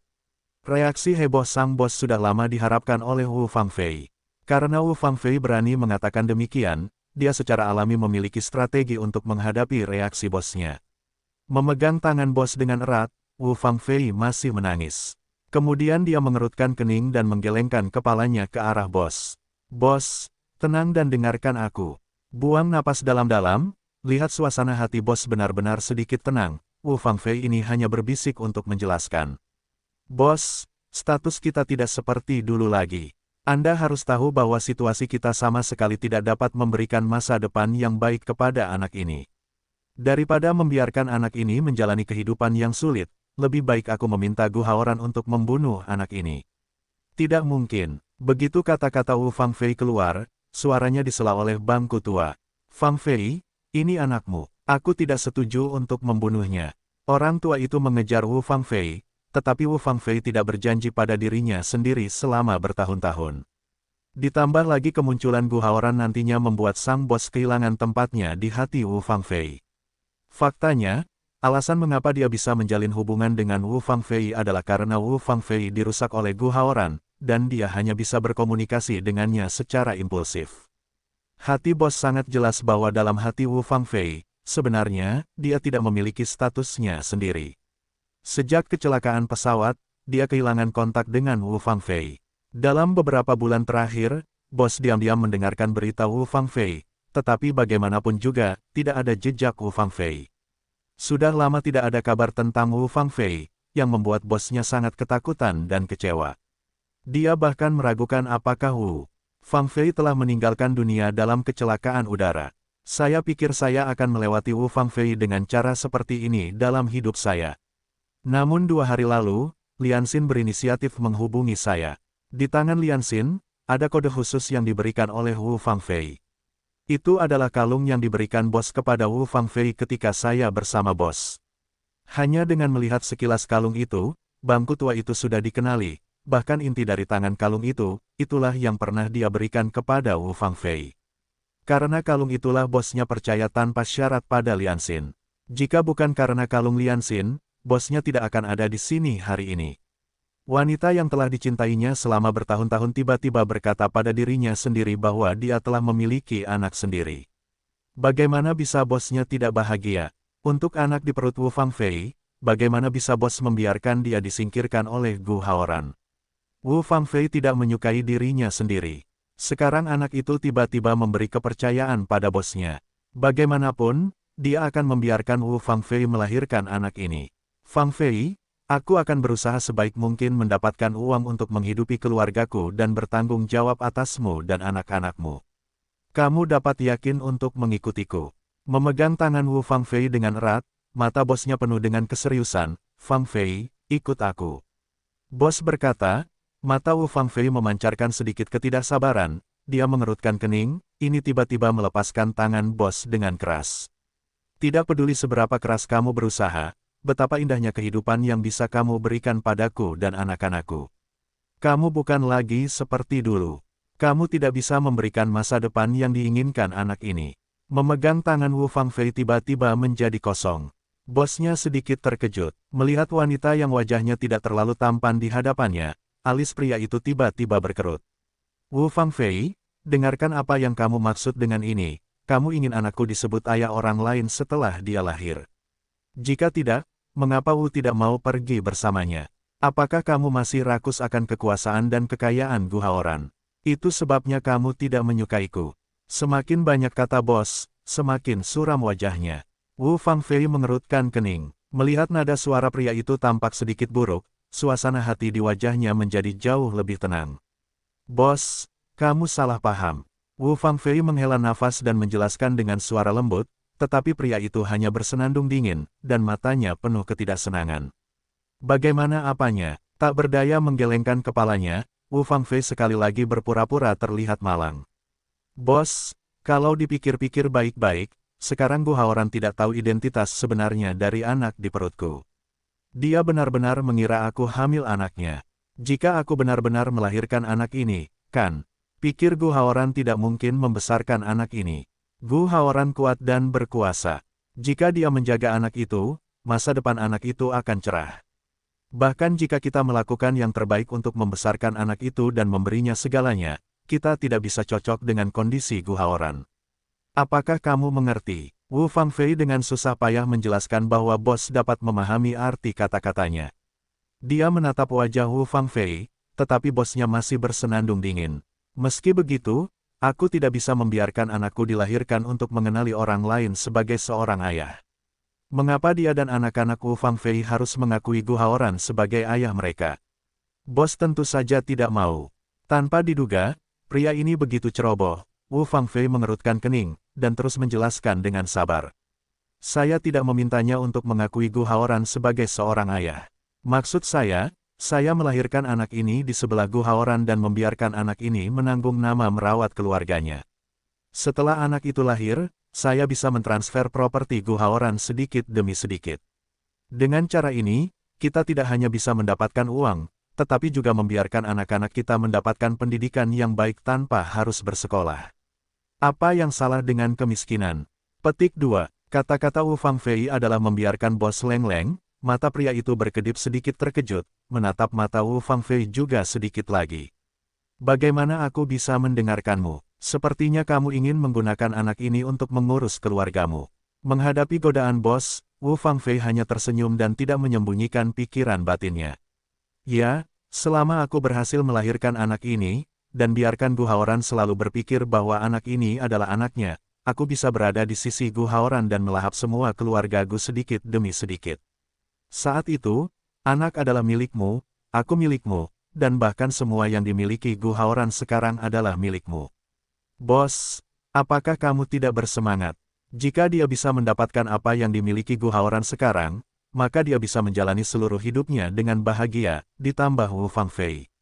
Reaksi heboh sang bos sudah lama diharapkan oleh Wu Fangfei. Karena Wu Fangfei berani mengatakan demikian, dia secara alami memiliki strategi untuk menghadapi reaksi bosnya. Memegang tangan bos dengan erat, Wu Fangfei masih menangis. Kemudian dia mengerutkan kening dan menggelengkan kepalanya ke arah bos. Bos, tenang dan dengarkan aku. Buang napas dalam-dalam, lihat suasana hati bos benar-benar sedikit tenang. Wu Fangfei ini hanya berbisik untuk menjelaskan. Bos, status kita tidak seperti dulu lagi. Anda harus tahu bahwa situasi kita sama sekali tidak dapat memberikan masa depan yang baik kepada anak ini. Daripada membiarkan anak ini menjalani kehidupan yang sulit, lebih baik aku meminta Gu Haoran untuk membunuh anak ini. Tidak mungkin. Begitu kata-kata Wu Fangfei keluar, suaranya disela oleh bangku tua. Fangfei, ini anakmu. Aku tidak setuju untuk membunuhnya. Orang tua itu mengejar Wu Fangfei. Tetapi Wu Fangfei tidak berjanji pada dirinya sendiri selama bertahun-tahun. Ditambah lagi kemunculan Gu Haoran nantinya membuat sang bos kehilangan tempatnya di hati Wu Fangfei. Faktanya, alasan mengapa dia bisa menjalin hubungan dengan Wu Fangfei adalah karena Wu Fangfei dirusak oleh Gu Haoran, dan dia hanya bisa berkomunikasi dengannya secara impulsif. Hati bos sangat jelas bahwa dalam hati Wu Fangfei, sebenarnya, dia tidak memiliki statusnya sendiri. Sejak kecelakaan pesawat, dia kehilangan kontak dengan Wu Fangfei. Dalam beberapa bulan terakhir, bos diam-diam mendengarkan berita Wu Fangfei, tetapi bagaimanapun juga, tidak ada jejak Wu Fangfei. Sudah lama tidak ada kabar tentang Wu Fangfei, yang membuat bosnya sangat ketakutan dan kecewa. Dia bahkan meragukan apakah Wu Fangfei telah meninggalkan dunia dalam kecelakaan udara. Saya pikir saya akan melewati Wu Fangfei dengan cara seperti ini dalam hidup saya. Namun 2 hari lalu, Lianxin berinisiatif menghubungi saya. Di tangan Lianxin, ada kode khusus yang diberikan oleh Wu Fangfei. Itu adalah kalung yang diberikan bos kepada Wu Fangfei ketika saya bersama bos. Hanya dengan melihat sekilas kalung itu, bangku tua itu sudah dikenali, bahkan inti dari tangan kalung itu, itulah yang pernah dia berikan kepada Wu Fangfei. Karena kalung itulah bosnya percaya tanpa syarat pada Lianxin. Jika bukan karena kalung Lianxin, bosnya tidak akan ada di sini hari ini. Wanita yang telah dicintainya selama bertahun-tahun tiba-tiba berkata pada dirinya sendiri bahwa dia telah memiliki anak sendiri. Bagaimana bisa bosnya tidak bahagia? Untuk anak di perut Wu Fangfei, bagaimana bisa bos membiarkan dia disingkirkan oleh Gu Haoran? Wu Fangfei tidak menyukai dirinya sendiri. Sekarang anak itu tiba-tiba memberi kepercayaan pada bosnya. Bagaimanapun, dia akan membiarkan Wu Fangfei melahirkan anak ini. Fangfei, aku akan berusaha sebaik mungkin mendapatkan uang untuk menghidupi keluargaku dan bertanggung jawab atasmu dan anak-anakmu. Kamu dapat yakin untuk mengikutiku. Memegang tangan Wu Fangfei dengan erat, mata bosnya penuh dengan keseriusan. Fangfei, ikut aku. Bos berkata, mata Wu Fangfei memancarkan sedikit ketidaksabaran. Dia mengerutkan kening, ini tiba-tiba melepaskan tangan bos dengan keras. Tidak peduli seberapa keras kamu berusaha, betapa indahnya kehidupan yang bisa kamu berikan padaku dan anak-anakku. Kamu bukan lagi seperti dulu. Kamu tidak bisa memberikan masa depan yang diinginkan anak ini. Memegang tangan Wu Fangfei tiba-tiba menjadi kosong. Bosnya sedikit terkejut. Melihat wanita yang wajahnya tidak terlalu tampan di hadapannya, alis pria itu tiba-tiba berkerut. Wu Fangfei, dengarkan apa yang kamu maksud dengan ini. Kamu ingin anakku disebut ayah orang lain setelah dia lahir. Jika tidak, mengapa Wu tidak mau pergi bersamanya? Apakah kamu masih rakus akan kekuasaan dan kekayaan Gu Haoran? Itu sebabnya kamu tidak menyukaiku. Semakin banyak kata bos, semakin suram wajahnya. Wu Fangfei mengerutkan kening. Melihat nada suara pria itu tampak sedikit buruk, suasana hati di wajahnya menjadi jauh lebih tenang. Bos, kamu salah paham. Wu Fangfei menghela nafas dan menjelaskan dengan suara lembut, tetapi pria itu hanya bersenandung dingin, dan matanya penuh ketidaksenangan. Bagaimana apanya? Tak berdaya menggelengkan kepalanya, Wu Fangfei sekali lagi berpura-pura terlihat malang. Bos, kalau dipikir-pikir baik-baik, sekarang Gu Haoran tidak tahu identitas sebenarnya dari anak di perutku. Dia benar-benar mengira aku hamil anaknya. Jika aku benar-benar melahirkan anak ini, kan? Pikir Gu Haoran tidak mungkin membesarkan anak ini. Gu Haoran kuat dan berkuasa. Jika dia menjaga anak itu, masa depan anak itu akan cerah. Bahkan jika kita melakukan yang terbaik untuk membesarkan anak itu dan memberinya segalanya, kita tidak bisa cocok dengan kondisi Gu Haoran. Apakah kamu mengerti? Wu Fangfei dengan susah payah menjelaskan bahwa bos dapat memahami arti kata-katanya. Dia menatap wajah Wu Fangfei, tetapi bosnya masih bersenandung dingin. Meski begitu, aku tidak bisa membiarkan anakku dilahirkan untuk mengenali orang lain sebagai seorang ayah. Mengapa dia dan anak-anak Wu Fangfei harus mengakui Gu Haoran sebagai ayah mereka? Bos tentu saja tidak mau. Tanpa diduga, pria ini begitu ceroboh. Wu Fangfei mengerutkan kening, dan terus menjelaskan dengan sabar. Saya tidak memintanya untuk mengakui Gu Haoran sebagai seorang ayah. Maksud saya melahirkan anak ini di sebelah Gu Haoran dan membiarkan anak ini menanggung nama merawat keluarganya. Setelah anak itu lahir, saya bisa mentransfer properti Gu Haoran sedikit demi sedikit. Dengan cara ini, kita tidak hanya bisa mendapatkan uang, tetapi juga membiarkan anak-anak kita mendapatkan pendidikan yang baik tanpa harus bersekolah. Apa yang salah dengan kemiskinan? Petik 2. Kata-kata Wu Fangfei adalah membiarkan bos Leng-Leng. Mata pria itu berkedip sedikit terkejut, menatap mata Wu Fangfei juga sedikit lagi. Bagaimana aku bisa mendengarkanmu? Sepertinya kamu ingin menggunakan anak ini untuk mengurus keluargamu. Menghadapi godaan bos, Wu Fangfei hanya tersenyum dan tidak menyembunyikan pikiran batinnya. Ya, selama aku berhasil melahirkan anak ini, dan biarkan Gu Haoran selalu berpikir bahwa anak ini adalah anaknya, aku bisa berada di sisi Gu Haoran dan melahap semua keluarga Gu sedikit demi sedikit. Saat itu, anak adalah milikmu, aku milikmu, dan bahkan semua yang dimiliki Gu Haoran sekarang adalah milikmu. Bos, apakah kamu tidak bersemangat? Jika dia bisa mendapatkan apa yang dimiliki Gu Haoran sekarang, maka dia bisa menjalani seluruh hidupnya dengan bahagia, ditambah Wu Fangfei.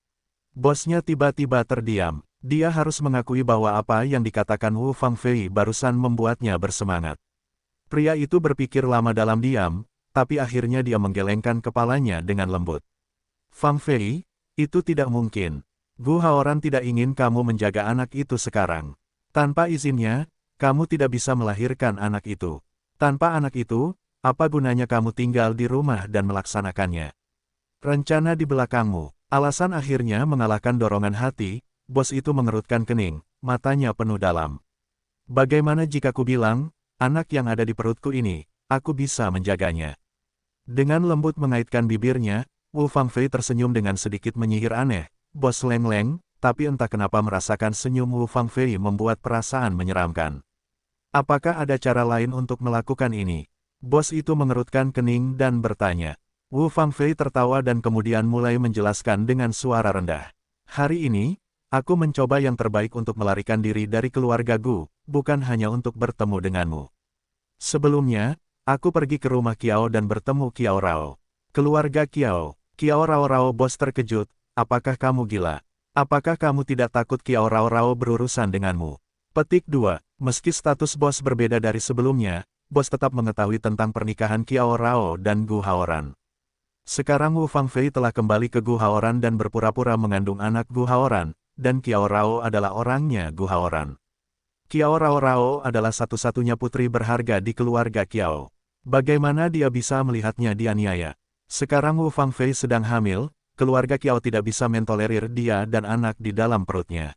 Bosnya tiba-tiba terdiam. Dia harus mengakui bahwa apa yang dikatakan Wu Fangfei barusan membuatnya bersemangat. Pria itu berpikir lama dalam diam, tapi akhirnya dia menggelengkan kepalanya dengan lembut. Fangfei, itu tidak mungkin. Gu Haoran tidak ingin kamu menjaga anak itu sekarang. Tanpa izinnya, kamu tidak bisa melahirkan anak itu. Tanpa anak itu, apa gunanya kamu tinggal di rumah dan melaksanakannya? Rencana di belakangmu. Alasan akhirnya mengalahkan dorongan hati, bos itu mengerutkan kening, matanya penuh dalam. Bagaimana jika ku bilang, anak yang ada di perutku ini, aku bisa menjaganya. Dengan lembut mengaitkan bibirnya, Wu Fangfei tersenyum dengan sedikit menyihir aneh. Bos Leng-Leng, tapi entah kenapa merasakan senyum Wu Fangfei membuat perasaan menyeramkan. Apakah ada cara lain untuk melakukan ini? Bos itu mengerutkan kening dan bertanya. Wu Fangfei tertawa dan kemudian mulai menjelaskan dengan suara rendah. Hari ini, aku mencoba yang terbaik untuk melarikan diri dari keluarga Gu, bukan hanya untuk bertemu denganmu. Sebelumnya, aku pergi ke rumah Kiao dan bertemu Kiao Rao. Keluarga Kiao. Kiao Rao bos terkejut, apakah kamu gila? Apakah kamu tidak takut Kiao Rao berurusan denganmu? Petik 2. Meski status bos berbeda dari sebelumnya, bos tetap mengetahui tentang pernikahan Kiao Rao dan Gu Haoran. Sekarang Wu Fangfei telah kembali ke Gu Haoran dan berpura-pura mengandung anak Gu Haoran, dan Kiao Rao adalah orangnya Gu Haoran. Kiao Rao adalah satu-satunya putri berharga di keluarga Kiao. Bagaimana dia bisa melihatnya dianiaya? Sekarang Wu Fangfei sedang hamil, keluarga Kiao tidak bisa mentolerir dia dan anak di dalam perutnya.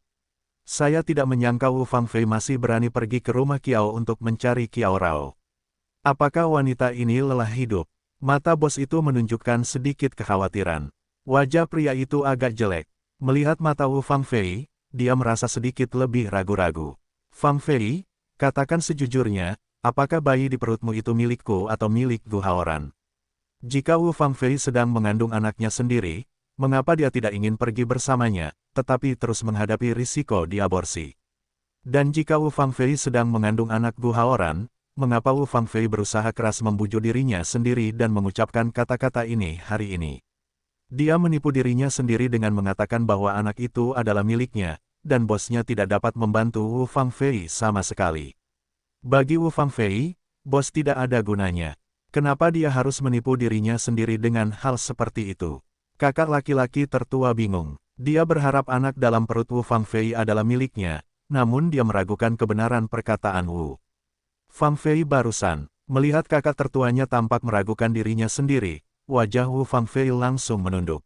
Saya tidak menyangka Wu Fangfei masih berani pergi ke rumah Kiao untuk mencari Kiao Rao. Apakah wanita ini lelah hidup? Mata bos itu menunjukkan sedikit kekhawatiran. Wajah pria itu agak jelek. Melihat mata Wu Fangfei, dia merasa sedikit lebih ragu-ragu. Fang Fei, katakan sejujurnya, apakah bayi di perutmu itu milikku atau milik Gu Haoran? Jika Wu Fangfei sedang mengandung anaknya sendiri, mengapa dia tidak ingin pergi bersamanya, tetapi terus menghadapi risiko diaborsi? Dan jika Wu Fangfei sedang mengandung anak Gu Haoran, mengapa Wu Fangfei berusaha keras membujuk dirinya sendiri dan mengucapkan kata-kata ini hari ini? Dia menipu dirinya sendiri dengan mengatakan bahwa anak itu adalah miliknya, dan bosnya tidak dapat membantu Wu Fangfei sama sekali. Bagi Wu Fangfei, bos tidak ada gunanya. Kenapa dia harus menipu dirinya sendiri dengan hal seperti itu? Kakak laki-laki tertua bingung. Dia berharap anak dalam perut Wu Fangfei adalah miliknya, namun dia meragukan kebenaran perkataan Wu Fangfei barusan. Melihat kakak tertuanya tampak meragukan dirinya sendiri, wajah Wu Fangfei langsung menunduk.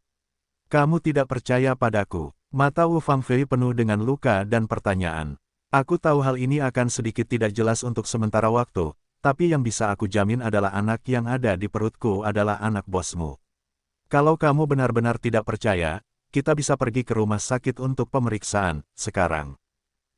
Kamu tidak percaya padaku. Mata Wu Fangfei penuh dengan luka dan pertanyaan. Aku tahu hal ini akan sedikit tidak jelas untuk sementara waktu, tapi yang bisa aku jamin adalah anak yang ada di perutku adalah anak bosmu. Kalau kamu benar-benar tidak percaya, kita bisa pergi ke rumah sakit untuk pemeriksaan, sekarang.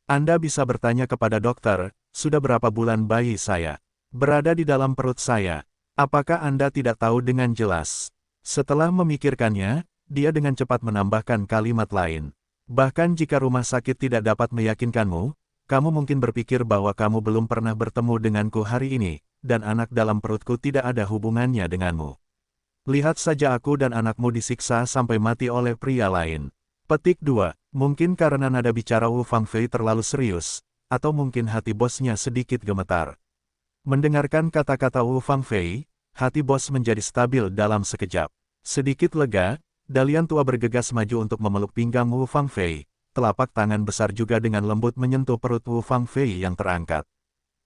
Anda bisa bertanya kepada dokter, sudah berapa bulan bayi saya berada di dalam perut saya? Apakah Anda tidak tahu dengan jelas? Setelah memikirkannya, dia dengan cepat menambahkan kalimat lain. Bahkan jika rumah sakit tidak dapat meyakinkanmu, kamu mungkin berpikir bahwa kamu belum pernah bertemu denganku hari ini, dan anak dalam perutku tidak ada hubungannya denganmu. Lihat saja aku dan anakmu disiksa sampai mati oleh pria lain. Petik 2. Mungkin karena nada bicara Wu Fangfei terlalu serius, atau mungkin hati bosnya sedikit gemetar. Mendengarkan kata-kata Wu Fangfei, hati bos menjadi stabil dalam sekejap. Sedikit lega, Dalian tua bergegas maju untuk memeluk pinggang Wu Fangfei. Telapak tangan besar juga dengan lembut menyentuh perut Wu Fangfei yang terangkat.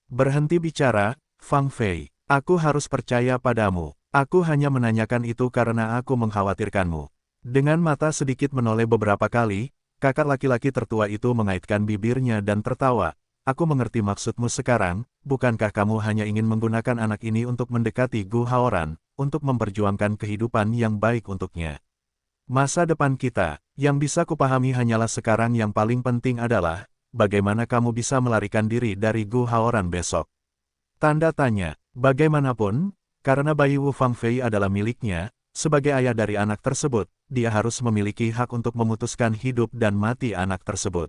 Berhenti bicara, Fangfei. Aku harus percaya padamu. Aku hanya menanyakan itu karena aku mengkhawatirkanmu. Dengan mata sedikit menoleh beberapa kali, kakak laki-laki tertua itu mengaitkan bibirnya dan tertawa. Aku mengerti maksudmu sekarang, bukankah kamu hanya ingin menggunakan anak ini untuk mendekati Gu Haoran, untuk memperjuangkan kehidupan yang baik untuknya? Masa depan kita, yang bisa kupahami hanyalah sekarang yang paling penting adalah, bagaimana kamu bisa melarikan diri dari Gu Haoran besok? Tanda tanya, bagaimanapun, karena bayi Wu Fangfei adalah miliknya, sebagai ayah dari anak tersebut, dia harus memiliki hak untuk memutuskan hidup dan mati anak tersebut.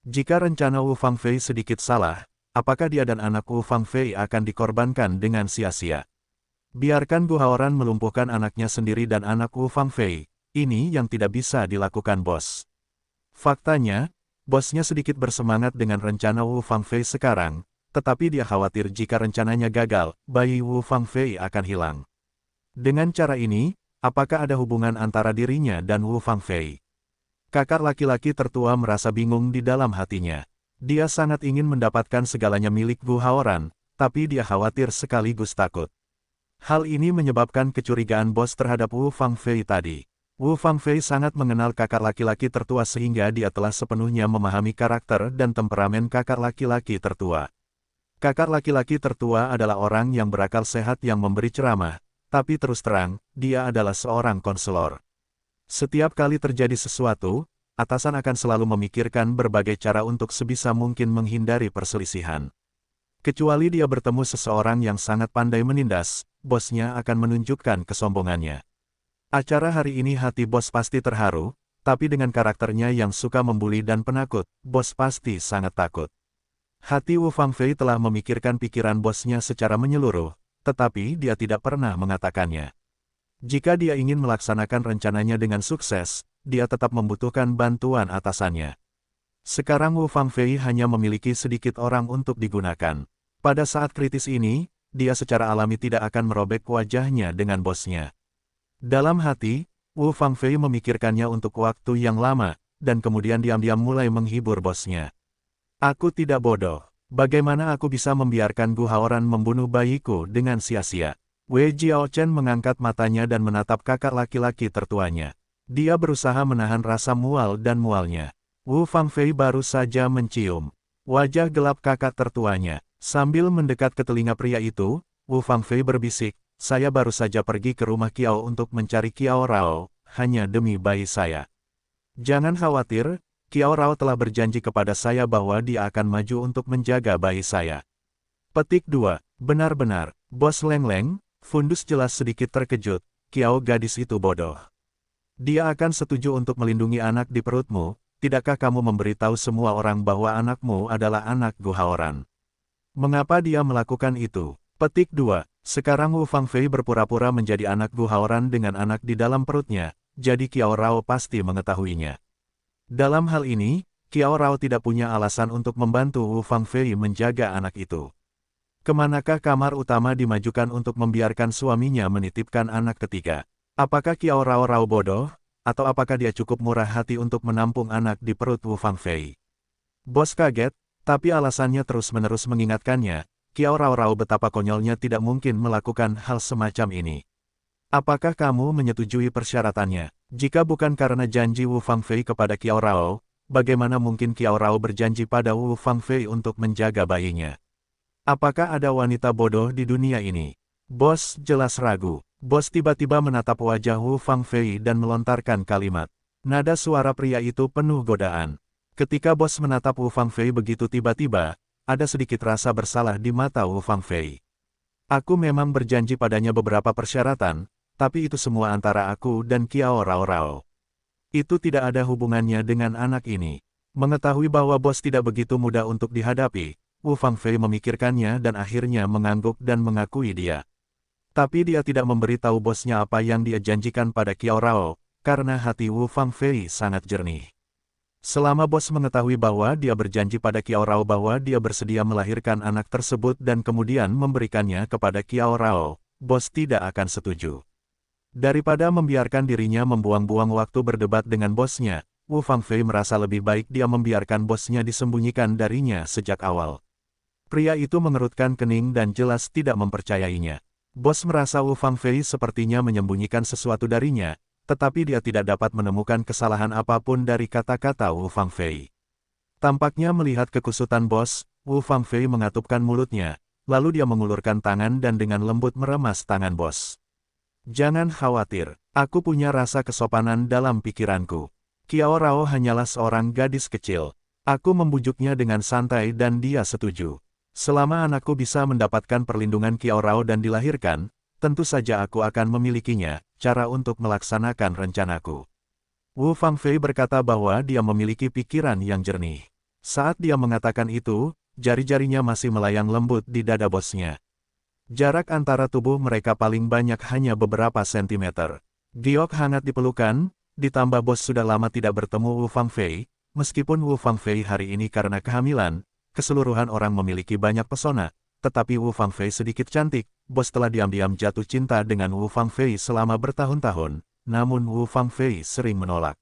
Jika rencana Wu Fangfei sedikit salah, apakah dia dan anak Wu Fangfei akan dikorbankan dengan sia-sia? Biarkan Gu Haoran melumpuhkan anaknya sendiri dan anak Wu Fangfei. Ini yang tidak bisa dilakukan bos. Faktanya, bosnya sedikit bersemangat dengan rencana Wu Fangfei sekarang, tetapi dia khawatir jika rencananya gagal, bayi Wu Fangfei akan hilang. Dengan cara ini, apakah ada hubungan antara dirinya dan Wu Fangfei? Kakak laki-laki tertua merasa bingung di dalam hatinya. Dia sangat ingin mendapatkan segalanya milik Gu Haoran, tapi dia khawatir sekaligus takut. Hal ini menyebabkan kecurigaan bos terhadap Wu Fangfei tadi. Wu Fangfei sangat mengenal kakak laki-laki tertua sehingga dia telah sepenuhnya memahami karakter dan temperamen kakak laki-laki tertua. Kakak laki-laki tertua adalah orang yang berakal sehat yang memberi ceramah, tapi terus terang, dia adalah seorang konselor. Setiap kali terjadi sesuatu, atasan akan selalu memikirkan berbagai cara untuk sebisa mungkin menghindari perselisihan. Kecuali dia bertemu seseorang yang sangat pandai menindas, bosnya akan menunjukkan kesombongannya. Acara hari ini hati bos pasti terharu, tapi dengan karakternya yang suka membuli dan penakut, bos pasti sangat takut. Hati Wu Fangfei telah memikirkan pikiran bosnya secara menyeluruh, tetapi dia tidak pernah mengatakannya. Jika dia ingin melaksanakan rencananya dengan sukses, dia tetap membutuhkan bantuan atasannya. Sekarang Wu Fangfei hanya memiliki sedikit orang untuk digunakan. Pada saat kritis ini, dia secara alami tidak akan merobek wajahnya dengan bosnya. Dalam hati, Wu Fangfei memikirkannya untuk waktu yang lama, dan kemudian diam-diam mulai menghibur bosnya. Aku tidak bodoh. Bagaimana aku bisa membiarkan Gu Haoran membunuh bayiku dengan sia-sia? Wei Jiaochen mengangkat matanya dan menatap kakak laki-laki tertuanya. Dia berusaha menahan rasa mual dan mualnya. Wu Fangfei baru saja mencium wajah gelap kakak tertuanya. Sambil mendekat ke telinga pria itu, Wu Fangfei berbisik, saya baru saja pergi ke rumah Kiao untuk mencari Kiao Rao, hanya demi bayi saya. Jangan khawatir, Qiao Rao telah berjanji kepada saya bahwa dia akan maju untuk menjaga bayi saya. Petik 2. Benar-benar, Bos Leng Leng, Fundus jelas sedikit terkejut, Qiao gadis itu bodoh. Dia akan setuju untuk melindungi anak di perutmu, tidakkah kamu memberitahu semua orang bahwa anakmu adalah anak Gu Haoran? Mengapa dia melakukan itu? Petik 2. Sekarang Wu Fangfei berpura-pura menjadi anak Gu Haoran dengan anak di dalam perutnya, jadi Qiao Rao pasti mengetahuinya. Dalam hal ini, Qiao Rao tidak punya alasan untuk membantu Wu Fangfei menjaga anak itu. Kemanakah kamar utama dimajukan untuk membiarkan suaminya menitipkan anak ketiga? Apakah Qiao Rao bodoh, atau apakah dia cukup murah hati untuk menampung anak di perut Wu Fangfei? Bos kaget, tapi alasannya terus-menerus mengingatkannya, Qiao Rao betapa konyolnya tidak mungkin melakukan hal semacam ini. Apakah kamu menyetujui persyaratannya? Jika bukan karena janji Wu Fangfei kepada Qiao Rao, bagaimana mungkin Qiao Rao berjanji pada Wu Fangfei untuk menjaga bayinya? Apakah ada wanita bodoh di dunia ini? Bos jelas ragu. Bos tiba-tiba menatap wajah Wu Fangfei dan melontarkan kalimat. Nada suara pria itu penuh godaan. Ketika bos menatap Wu Fangfei begitu tiba-tiba, ada sedikit rasa bersalah di mata Wu Fangfei. Aku memang berjanji padanya beberapa persyaratan, tapi itu semua antara aku dan Qiao Rao. Itu tidak ada hubungannya dengan anak ini. Mengetahui bahwa bos tidak begitu mudah untuk dihadapi, Wu Fangfei memikirkannya dan akhirnya mengangguk dan mengakui dia. Tapi dia tidak memberitahu bosnya apa yang dia janjikan pada Qiao Rao, karena hati Wu Fangfei sangat jernih. Selama bos mengetahui bahwa dia berjanji pada Qiao Rao bahwa dia bersedia melahirkan anak tersebut dan kemudian memberikannya kepada Qiao Rao, bos tidak akan setuju. Daripada membiarkan dirinya membuang-buang waktu berdebat dengan bosnya, Wu Fangfei merasa lebih baik dia membiarkan bosnya disembunyikan darinya sejak awal. Pria itu mengerutkan kening dan jelas tidak mempercayainya. Bos merasa Wu Fangfei sepertinya menyembunyikan sesuatu darinya, tetapi dia tidak dapat menemukan kesalahan apapun dari kata-kata Wu Fangfei. Tampaknya melihat kekusutan bos, Wu Fangfei mengatupkan mulutnya, lalu dia mengulurkan tangan dan dengan lembut meremas tangan bos. Jangan khawatir, aku punya rasa kesopanan dalam pikiranku. Qiao Rao hanyalah seorang gadis kecil. Aku membujuknya dengan santai dan dia setuju. Selama anakku bisa mendapatkan perlindungan Qiao Rao dan dilahirkan, tentu saja aku akan memilikinya, cara untuk melaksanakan rencanaku. Wu Fangfei berkata bahwa dia memiliki pikiran yang jernih. Saat dia mengatakan itu, jari-jarinya masih melayang lembut di dada bosnya. Jarak antara tubuh mereka paling banyak hanya beberapa sentimeter. Giok hangat dipelukan, ditambah bos sudah lama tidak bertemu Wu Fangfei, meskipun Wu Fangfei hari ini karena kehamilan, keseluruhan orang memiliki banyak pesona, tetapi Wu Fangfei sedikit cantik, bos telah diam-diam jatuh cinta dengan Wu Fangfei selama bertahun-tahun, namun Wu Fangfei sering menolak.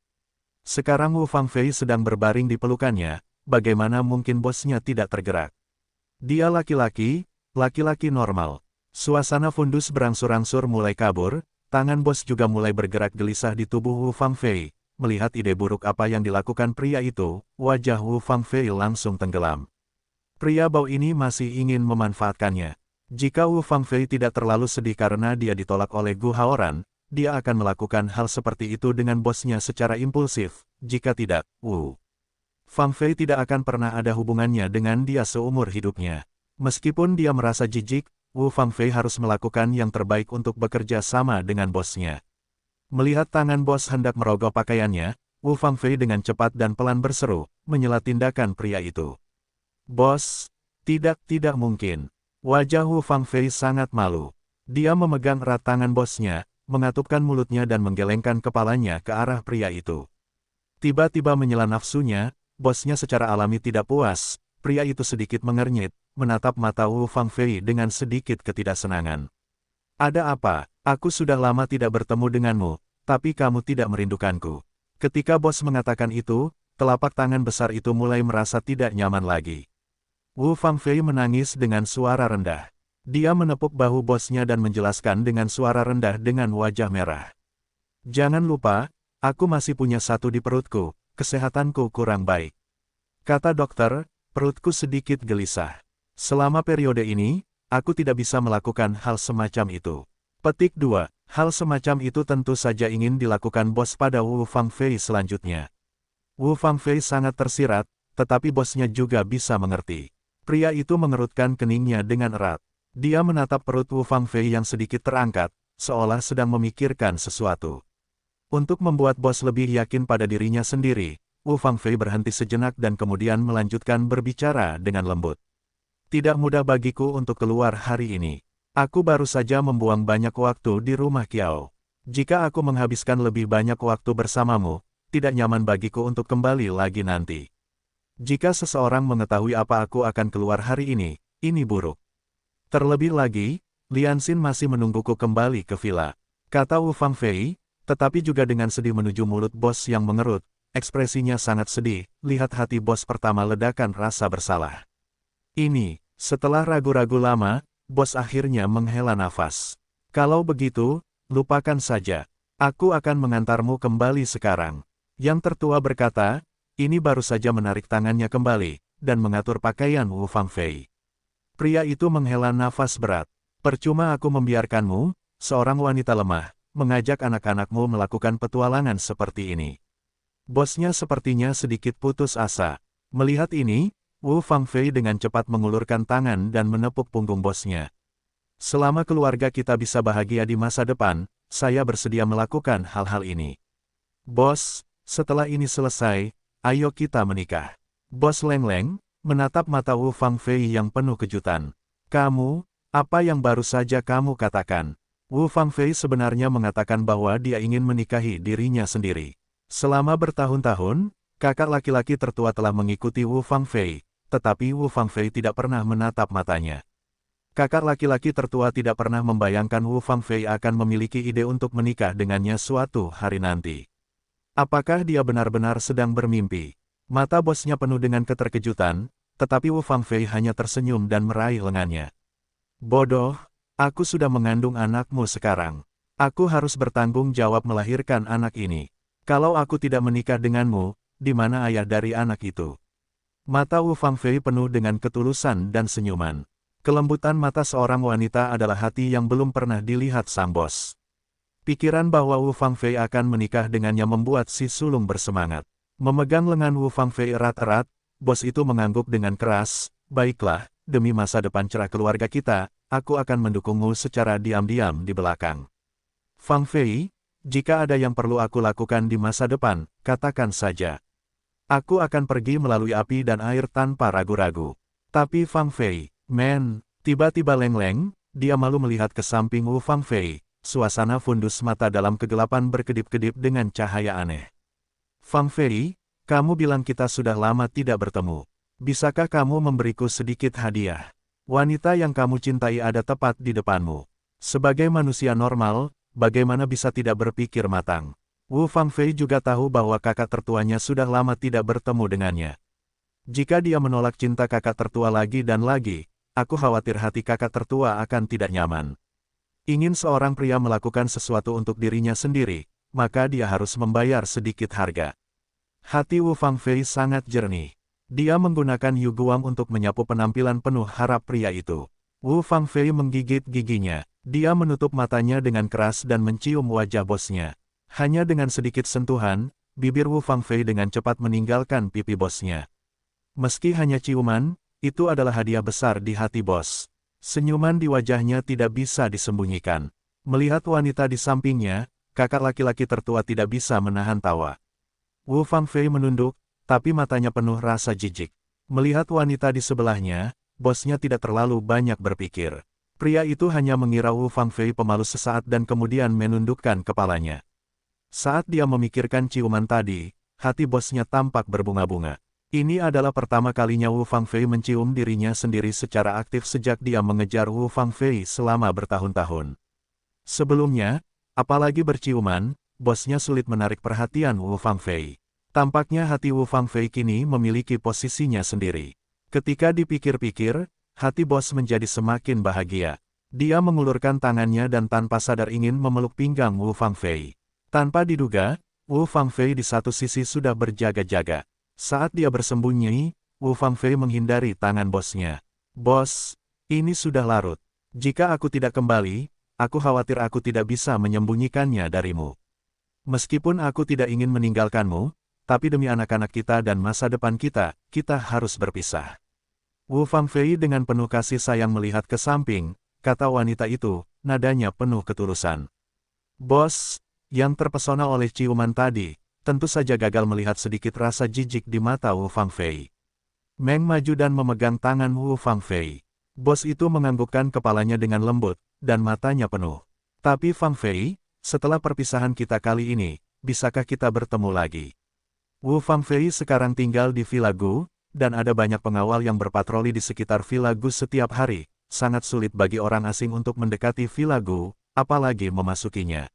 Sekarang Wu Fangfei sedang berbaring di pelukannya, bagaimana mungkin bosnya tidak tergerak? Dia laki-laki normal. Suasana Fundus berangsur-angsur mulai kabur, tangan bos juga mulai bergerak gelisah di tubuh Wu Fangfei. Melihat ide buruk apa yang dilakukan pria itu, wajah Wu Fangfei langsung tenggelam. Pria bau ini masih ingin memanfaatkannya. Jika Wu Fangfei tidak terlalu sedih karena dia ditolak oleh Gu Haoran, dia akan melakukan hal seperti itu dengan bosnya secara impulsif. Jika tidak, Wu Fangfei tidak akan pernah ada hubungannya dengan dia seumur hidupnya. Meskipun dia merasa jijik, Wu Fangfei harus melakukan yang terbaik untuk bekerja sama dengan bosnya. Melihat tangan bos hendak merogoh pakaiannya, Wu Fangfei dengan cepat dan pelan berseru, menyela tindakan pria itu. Bos, tidak mungkin. Wajah Wu Fangfei sangat malu. Dia memegang erat tangan bosnya, mengatupkan mulutnya dan menggelengkan kepalanya ke arah pria itu. Tiba-tiba menyela nafsunya, bosnya secara alami tidak puas, pria itu sedikit mengernyit, menatap mata Wu Fangfei dengan sedikit ketidaksenangan. Ada apa? Aku sudah lama tidak bertemu denganmu, tapi kamu tidak merindukanku. Ketika bos mengatakan itu, telapak tangan besar itu mulai merasa tidak nyaman lagi. Wu Fangfei menangis dengan suara rendah. Dia menepuk bahu bosnya dan menjelaskan dengan suara rendah dengan wajah merah. Jangan lupa, aku masih punya satu di perutku, kesehatanku kurang baik. Kata dokter, perutku sedikit gelisah. Selama periode ini, aku tidak bisa melakukan hal semacam itu. Petik 2. Hal semacam itu tentu saja ingin dilakukan bos pada Wu Fangfei selanjutnya. Wu Fangfei sangat tersirat, tetapi bosnya juga bisa mengerti. Pria itu mengerutkan keningnya dengan erat. Dia menatap perut Wu Fangfei yang sedikit terangkat, seolah sedang memikirkan sesuatu. Untuk membuat bos lebih yakin pada dirinya sendiri, Wu Fangfei berhenti sejenak dan kemudian melanjutkan berbicara dengan lembut. Tidak mudah bagiku untuk keluar hari ini. Aku baru saja membuang banyak waktu di rumah Kiao. Jika aku menghabiskan lebih banyak waktu bersamamu, tidak nyaman bagiku untuk kembali lagi nanti. Jika seseorang mengetahui apa aku akan keluar hari ini buruk. Terlebih lagi, Lianxin masih menungguku kembali ke villa. Kata Wu Fangfei, tetapi juga dengan sedih menuju mulut bos yang mengerut. Ekspresinya sangat sedih, lihat hati bos pertama ledakan rasa bersalah. Setelah ragu-ragu lama, bos akhirnya menghela nafas. Kalau begitu, lupakan saja. Aku akan mengantarmu kembali sekarang. Yang tertua berkata, ini baru saja menarik tangannya kembali, dan mengatur pakaian Wu Fangfei. Pria itu menghela nafas berat. Percuma aku membiarkanmu, seorang wanita lemah, mengajak anak-anakmu melakukan petualangan seperti ini. Bosnya sepertinya sedikit putus asa. Melihat ini, Wu Fangfei dengan cepat mengulurkan tangan dan menepuk punggung bosnya. Selama keluarga kita bisa bahagia di masa depan, saya bersedia melakukan hal-hal ini. Bos, setelah ini selesai, ayo kita menikah. Bos Leng Leng menatap mata Wu Fangfei yang penuh kejutan. Kamu, apa yang baru saja kamu katakan? Wu Fangfei sebenarnya mengatakan bahwa dia ingin menikahi dirinya sendiri. Selama bertahun-tahun, kakak laki-laki tertua telah mengikuti Wu Fangfei, tetapi Wu Fangfei tidak pernah menatap matanya. Kakak laki-laki tertua tidak pernah membayangkan Wu Fangfei akan memiliki ide untuk menikah dengannya suatu hari nanti. Apakah dia benar-benar sedang bermimpi? Mata bosnya penuh dengan keterkejutan, tetapi Wu Fangfei hanya tersenyum dan meraih lengannya. Bodoh, aku sudah mengandung anakmu sekarang. Aku harus bertanggung jawab melahirkan anak ini. Kalau aku tidak menikah denganmu, di mana ayah dari anak itu? Mata Wu Fangfei penuh dengan ketulusan dan senyuman. Kelembutan mata seorang wanita adalah hati yang belum pernah dilihat sang bos. Pikiran bahwa Wu Fangfei akan menikah dengannya membuat si sulung bersemangat. Memegang lengan Wu Fangfei erat-erat, bos itu mengangguk dengan keras, baiklah, demi masa depan cerah keluarga kita, aku akan mendukungmu secara diam-diam di belakang. Fangfei, jika ada yang perlu aku lakukan di masa depan, katakan saja. Aku akan pergi melalui api dan air tanpa ragu-ragu. Tapi Fangfei, tiba-tiba Leng Leng, dia malu melihat ke samping Wu Fangfei, suasana fundus mata dalam kegelapan berkedip-kedip dengan cahaya aneh. Fangfei, kamu bilang kita sudah lama tidak bertemu. Bisakah kamu memberiku sedikit hadiah? Wanita yang kamu cintai ada tepat di depanmu. Sebagai manusia normal, bagaimana bisa tidak berpikir matang? Wu Fangfei juga tahu bahwa kakak tertuanya sudah lama tidak bertemu dengannya. Jika dia menolak cinta kakak tertua lagi dan lagi, aku khawatir hati kakak tertua akan tidak nyaman. Ingin seorang pria melakukan sesuatu untuk dirinya sendiri, maka dia harus membayar sedikit harga. Hati Wu Fangfei sangat jernih. Dia menggunakan Yu Guam untuk menyapu penampilan penuh harap pria itu. Wu Fangfei menggigit giginya. Dia menutup matanya dengan keras dan mencium wajah bosnya. Hanya dengan sedikit sentuhan, bibir Wu Fangfei dengan cepat meninggalkan pipi bosnya. Meski hanya ciuman, itu adalah hadiah besar di hati bos. Senyuman di wajahnya tidak bisa disembunyikan. Melihat wanita di sampingnya, kakak laki-laki tertua tidak bisa menahan tawa. Wu Fangfei menunduk, tapi matanya penuh rasa jijik. Melihat wanita di sebelahnya, bosnya tidak terlalu banyak berpikir. Pria itu hanya mengira Wu Fangfei pemalu sesaat dan kemudian menundukkan kepalanya. Saat dia memikirkan ciuman tadi, hati bosnya tampak berbunga-bunga. Ini adalah pertama kalinya Wu Fangfei mencium dirinya sendiri secara aktif sejak dia mengejar Wu Fangfei selama bertahun-tahun. Sebelumnya, apalagi berciuman, bosnya sulit menarik perhatian Wu Fangfei. Tampaknya hati Wu Fangfei kini memiliki posisinya sendiri. Ketika dipikir-pikir, hati bos menjadi semakin bahagia. Dia mengulurkan tangannya dan tanpa sadar ingin memeluk pinggang Wu Fangfei. Tanpa diduga, Wu Fangfei di satu sisi sudah berjaga-jaga. Saat dia bersembunyi, Wu Fangfei menghindari tangan bosnya. Bos, ini sudah larut. Jika aku tidak kembali, aku khawatir aku tidak bisa menyembunyikannya darimu. Meskipun aku tidak ingin meninggalkanmu, tapi demi anak-anak kita dan masa depan kita, kita harus berpisah. Wu Fangfei dengan penuh kasih sayang melihat ke samping, kata wanita itu, nadanya penuh ketulusan. Bos, yang terpesona oleh ciuman tadi, tentu saja gagal melihat sedikit rasa jijik di mata Wu Fangfei. Meng maju dan memegang tangan Wu Fangfei. Bos itu menganggukkan kepalanya dengan lembut, dan matanya penuh. Tapi Fangfei, setelah perpisahan kita kali ini, bisakah kita bertemu lagi? Wu Fangfei sekarang tinggal di Villa Gu, dan ada banyak pengawal yang berpatroli di sekitar Villa Gu setiap hari. Sangat sulit bagi orang asing untuk mendekati Villa Gu, apalagi memasukinya.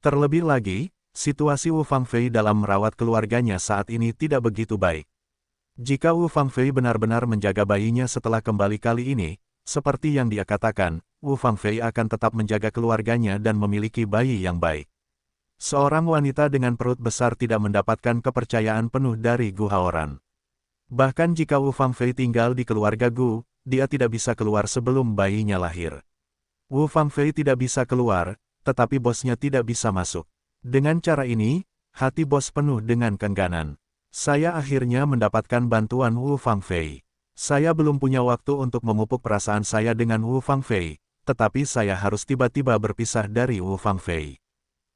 Terlebih lagi, situasi Wu Fangfei dalam merawat keluarganya saat ini tidak begitu baik. Jika Wu Fangfei benar-benar menjaga bayinya setelah kembali kali ini, seperti yang dia katakan, Wu Fangfei akan tetap menjaga keluarganya dan memiliki bayi yang baik. Seorang wanita dengan perut besar tidak mendapatkan kepercayaan penuh dari Gu Haoran. Bahkan jika Wu Fangfei tinggal di keluarga Gu, dia tidak bisa keluar sebelum bayinya lahir. Wu Fangfei tidak bisa keluar, tetapi bosnya tidak bisa masuk. Dengan cara ini, hati bos penuh dengan keengganan. Saya akhirnya mendapatkan bantuan Wu Fangfei. Saya belum punya waktu untuk memupuk perasaan saya dengan Wu Fangfei, tetapi saya harus tiba-tiba berpisah dari Wu Fangfei.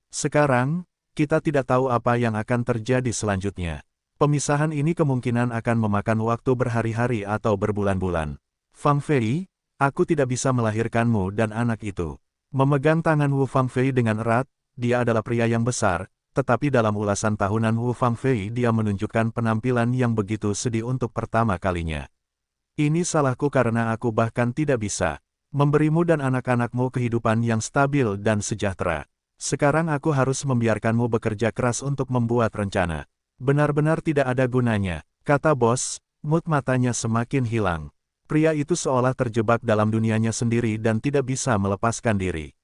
Sekarang, kita tidak tahu apa yang akan terjadi selanjutnya. Pemisahan ini kemungkinan akan memakan waktu berhari-hari atau berbulan-bulan. Fangfei, aku tidak bisa melahirkanmu dan anak itu. Memegang tangan Wu Fangfei dengan erat, dia adalah pria yang besar, tetapi dalam ulasan tahunan Wu Fangfei dia menunjukkan penampilan yang begitu sedih untuk pertama kalinya. Ini salahku karena aku bahkan tidak bisa memberimu dan anak-anakmu kehidupan yang stabil dan sejahtera. Sekarang aku harus membiarkanmu bekerja keras untuk membuat rencana. Benar-benar tidak ada gunanya, kata bos, mood matanya semakin hilang. Pria itu seolah terjebak dalam dunianya sendiri dan tidak bisa melepaskan diri.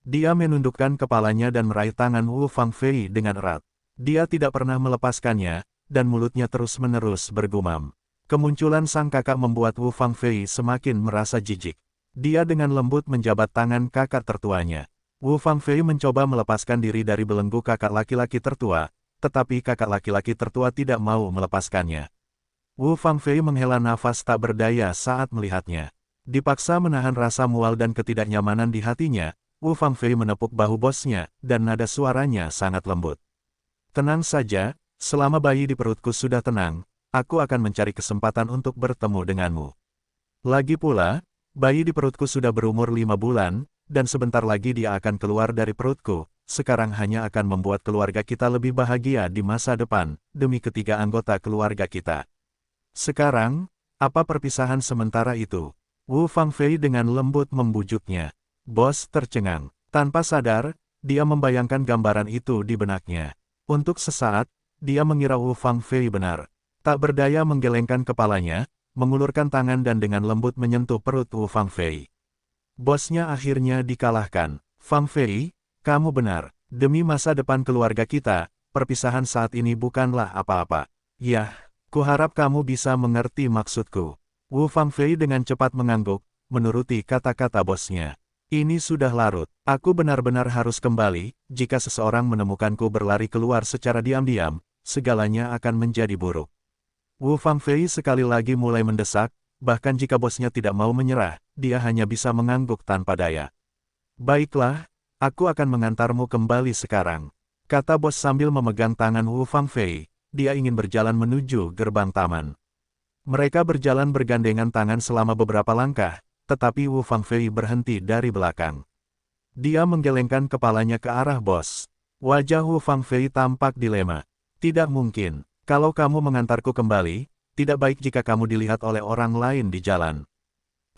Dia menundukkan kepalanya dan meraih tangan Wu Fangfei dengan erat. Dia tidak pernah melepaskannya, dan mulutnya terus-menerus bergumam. Kemunculan sang kakak membuat Wu Fangfei semakin merasa jijik. Dia dengan lembut menjabat tangan kakak tertuanya. Wu Fangfei mencoba melepaskan diri dari belenggu kakak laki-laki tertua, tetapi kakak laki-laki tertua tidak mau melepaskannya. Wu Fangfei menghela nafas tak berdaya saat melihatnya. Dipaksa menahan rasa mual dan ketidaknyamanan di hatinya, Wu Fangfei menepuk bahu bosnya, dan nada suaranya sangat lembut. Tenang saja, selama bayi di perutku sudah tenang, aku akan mencari kesempatan untuk bertemu denganmu. Lagi pula, bayi di perutku sudah berumur 5 bulan, dan sebentar lagi dia akan keluar dari perutku, sekarang hanya akan membuat keluarga kita lebih bahagia di masa depan, demi ketiga anggota keluarga kita. Sekarang, apa perpisahan sementara itu? Wu Fangfei dengan lembut membujuknya. Bos tercengang. Tanpa sadar, dia membayangkan gambaran itu di benaknya. Untuk sesaat, dia mengira Wu Fangfei benar. Tak berdaya menggelengkan kepalanya, mengulurkan tangan dan dengan lembut menyentuh perut Wu Fangfei. Bosnya akhirnya dikalahkan. Fangfei, kamu benar. Demi masa depan keluarga kita, perpisahan saat ini bukanlah apa-apa. Yah, kuharap kamu bisa mengerti maksudku. Wu Fangfei dengan cepat mengangguk, menuruti kata-kata bosnya. Ini sudah larut. Aku benar-benar harus kembali. Jika seseorang menemukanku berlari keluar secara diam-diam, segalanya akan menjadi buruk. Wu Fangfei sekali lagi mulai mendesak, bahkan jika bosnya tidak mau menyerah, dia hanya bisa mengangguk tanpa daya. Baiklah, aku akan mengantarmu kembali sekarang, kata bos sambil memegang tangan Wu Fangfei. Dia ingin berjalan menuju gerbang taman. Mereka berjalan bergandengan tangan selama beberapa langkah, tetapi Wu Fangfei berhenti dari belakang. Dia menggelengkan kepalanya ke arah bos. Wajah Wu Fangfei tampak dilema. Tidak mungkin. Kalau kamu mengantarku kembali, tidak baik jika kamu dilihat oleh orang lain di jalan.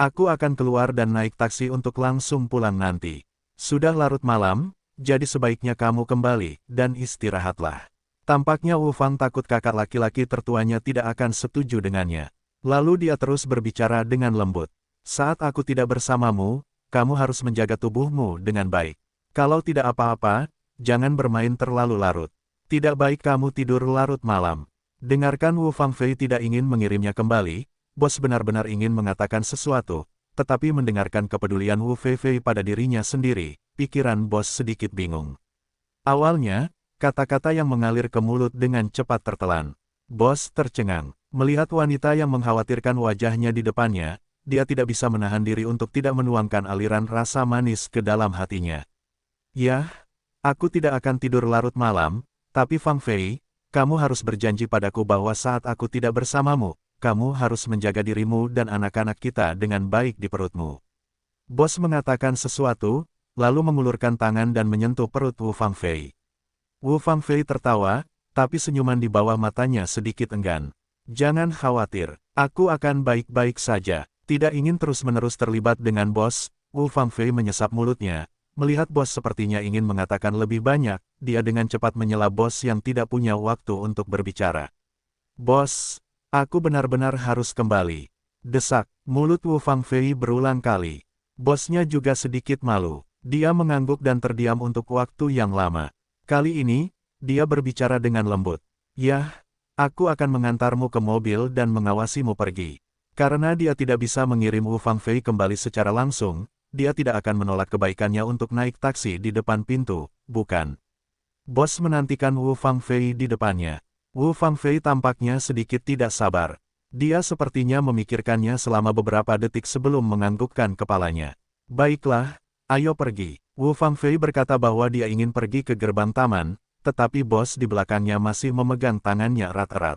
Aku akan keluar dan naik taksi untuk langsung pulang nanti. Sudah larut malam, jadi sebaiknya kamu kembali dan istirahatlah. Tampaknya Wu Fang takut kakak laki-laki tertuanya tidak akan setuju dengannya. Lalu dia terus berbicara dengan lembut. Saat aku tidak bersamamu, kamu harus menjaga tubuhmu dengan baik. Kalau tidak apa-apa, jangan bermain terlalu larut. Tidak baik kamu tidur larut malam. Dengarkan Wu Fangfei tidak ingin mengirimnya kembali, bos benar-benar ingin mengatakan sesuatu, tetapi mendengarkan kepedulian Wu Fangfei pada dirinya sendiri, pikiran bos sedikit bingung. Awalnya, kata-kata yang mengalir ke mulut dengan cepat tertelan. Bos tercengang. Melihat wanita yang mengkhawatirkan wajahnya di depannya, dia tidak bisa menahan diri untuk tidak menuangkan aliran rasa manis ke dalam hatinya. Yah, aku tidak akan tidur larut malam, tapi Fang Fei, kamu harus berjanji padaku bahwa saat aku tidak bersamamu, kamu harus menjaga dirimu dan anak-anak kita dengan baik di perutmu. Bos mengatakan sesuatu, lalu mengulurkan tangan dan menyentuh perut Wu Fangfei. Wu Fangfei tertawa, tapi senyuman di bawah matanya sedikit enggan. Jangan khawatir, aku akan baik-baik saja. Tidak ingin terus-menerus terlibat dengan bos, Wu Fangfei menyesap mulutnya. Melihat bos sepertinya ingin mengatakan lebih banyak, dia dengan cepat menyela bos yang tidak punya waktu untuk berbicara. Bos, aku benar-benar harus kembali. Desak, mulut Wu Fangfei berulang kali. Bosnya juga sedikit malu. Dia mengangguk dan terdiam untuk waktu yang lama. Kali ini, dia berbicara dengan lembut. Yah, aku akan mengantarmu ke mobil dan mengawasimu pergi. Karena dia tidak bisa mengirim Wu Fangfei kembali secara langsung, dia tidak akan menolak kebaikannya untuk naik taksi di depan pintu, bukan? Bos menantikan Wu Fangfei di depannya. Wu Fangfei tampaknya sedikit tidak sabar. Dia sepertinya memikirkannya selama beberapa detik sebelum menganggukkan kepalanya. Baiklah, ayo pergi. Wu Fangfei berkata bahwa dia ingin pergi ke gerbang taman, tetapi bos di belakangnya masih memegang tangannya erat-erat.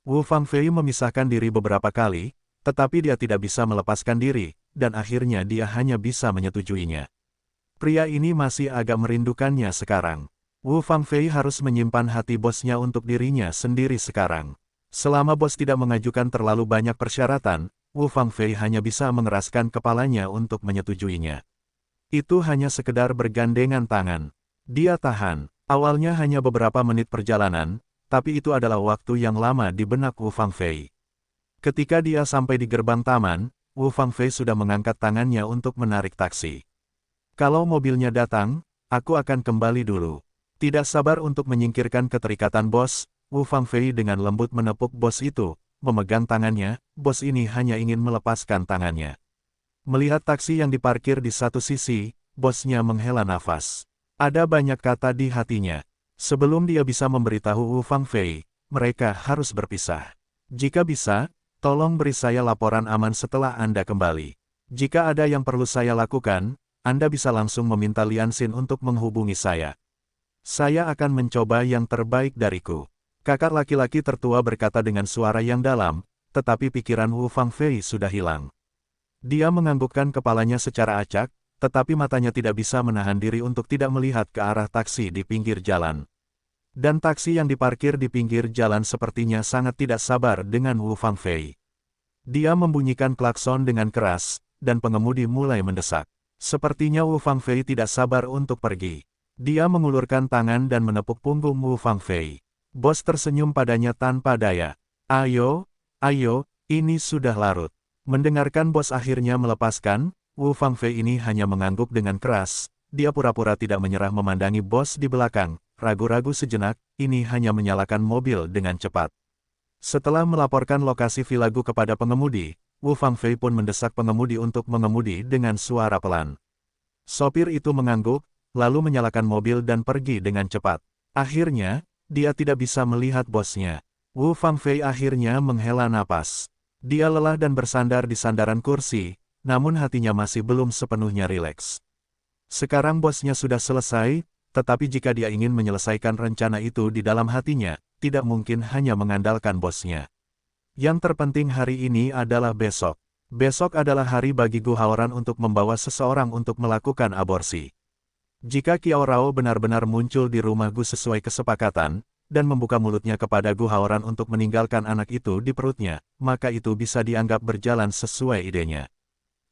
Wu Fangfei memisahkan diri beberapa kali, tetapi dia tidak bisa melepaskan diri, dan akhirnya dia hanya bisa menyetujuinya. Pria ini masih agak merindukannya sekarang. Wu Fangfei harus menyimpan hati bosnya untuk dirinya sendiri sekarang. Selama bos tidak mengajukan terlalu banyak persyaratan, Wu Fangfei hanya bisa mengeraskan kepalanya untuk menyetujuinya. Itu hanya sekedar bergandengan tangan. Dia tahan. Awalnya hanya beberapa menit perjalanan, tapi itu adalah waktu yang lama di benak Wu Fangfei. Ketika dia sampai di gerbang taman, Wu Fangfei sudah mengangkat tangannya untuk menarik taksi. Kalau mobilnya datang, aku akan kembali dulu. Tidak sabar untuk menyingkirkan keterikatan bos, Wu Fangfei dengan lembut menepuk bos itu, memegang tangannya, bos ini hanya ingin melepaskan tangannya. Melihat taksi yang diparkir di satu sisi, bosnya menghela nafas. Ada banyak kata di hatinya. Sebelum dia bisa memberitahu Wu Fangfei, mereka harus berpisah. Jika bisa, tolong beri saya laporan aman setelah Anda kembali. Jika ada yang perlu saya lakukan, Anda bisa langsung meminta Lian Xin untuk menghubungi saya. Saya akan mencoba yang terbaik dariku. Kakak laki-laki tertua berkata dengan suara yang dalam, tetapi pikiran Wu Fangfei sudah hilang. Dia menganggukkan kepalanya secara acak, tetapi matanya tidak bisa menahan diri untuk tidak melihat ke arah taksi di pinggir jalan. Dan taksi yang diparkir di pinggir jalan sepertinya sangat tidak sabar dengan Wu Fangfei. Dia membunyikan klakson dengan keras, dan pengemudi mulai mendesak. Sepertinya Wu Fangfei tidak sabar untuk pergi. Dia mengulurkan tangan dan menepuk punggung Wu Fangfei. Bos tersenyum padanya tanpa daya. Ayo, ayo, ini sudah larut. Mendengarkan bos akhirnya melepaskan, Wu Fangfei ini hanya mengangguk dengan keras. Dia pura-pura tidak menyerah memandangi bos di belakang. Ragu-ragu sejenak, ini hanya menyalakan mobil dengan cepat. Setelah melaporkan lokasi Vilagu kepada pengemudi, Wu Fangfei pun mendesak pengemudi untuk mengemudi dengan suara pelan. Sopir itu mengangguk, lalu menyalakan mobil dan pergi dengan cepat. Akhirnya, dia tidak bisa melihat bosnya. Wu Fangfei akhirnya menghela napas. Dia lelah dan bersandar di sandaran kursi, namun hatinya masih belum sepenuhnya rileks. Sekarang bosnya sudah selesai, tetapi jika dia ingin menyelesaikan rencana itu di dalam hatinya, tidak mungkin hanya mengandalkan bosnya. Yang terpenting hari ini adalah besok. Besok adalah hari bagi Gu Haoran untuk membawa seseorang untuk melakukan aborsi. Jika Qiao Rao benar-benar muncul di rumah Gu sesuai kesepakatan, dan membuka mulutnya kepada Gu Haoran untuk meninggalkan anak itu di perutnya, maka itu bisa dianggap berjalan sesuai idenya.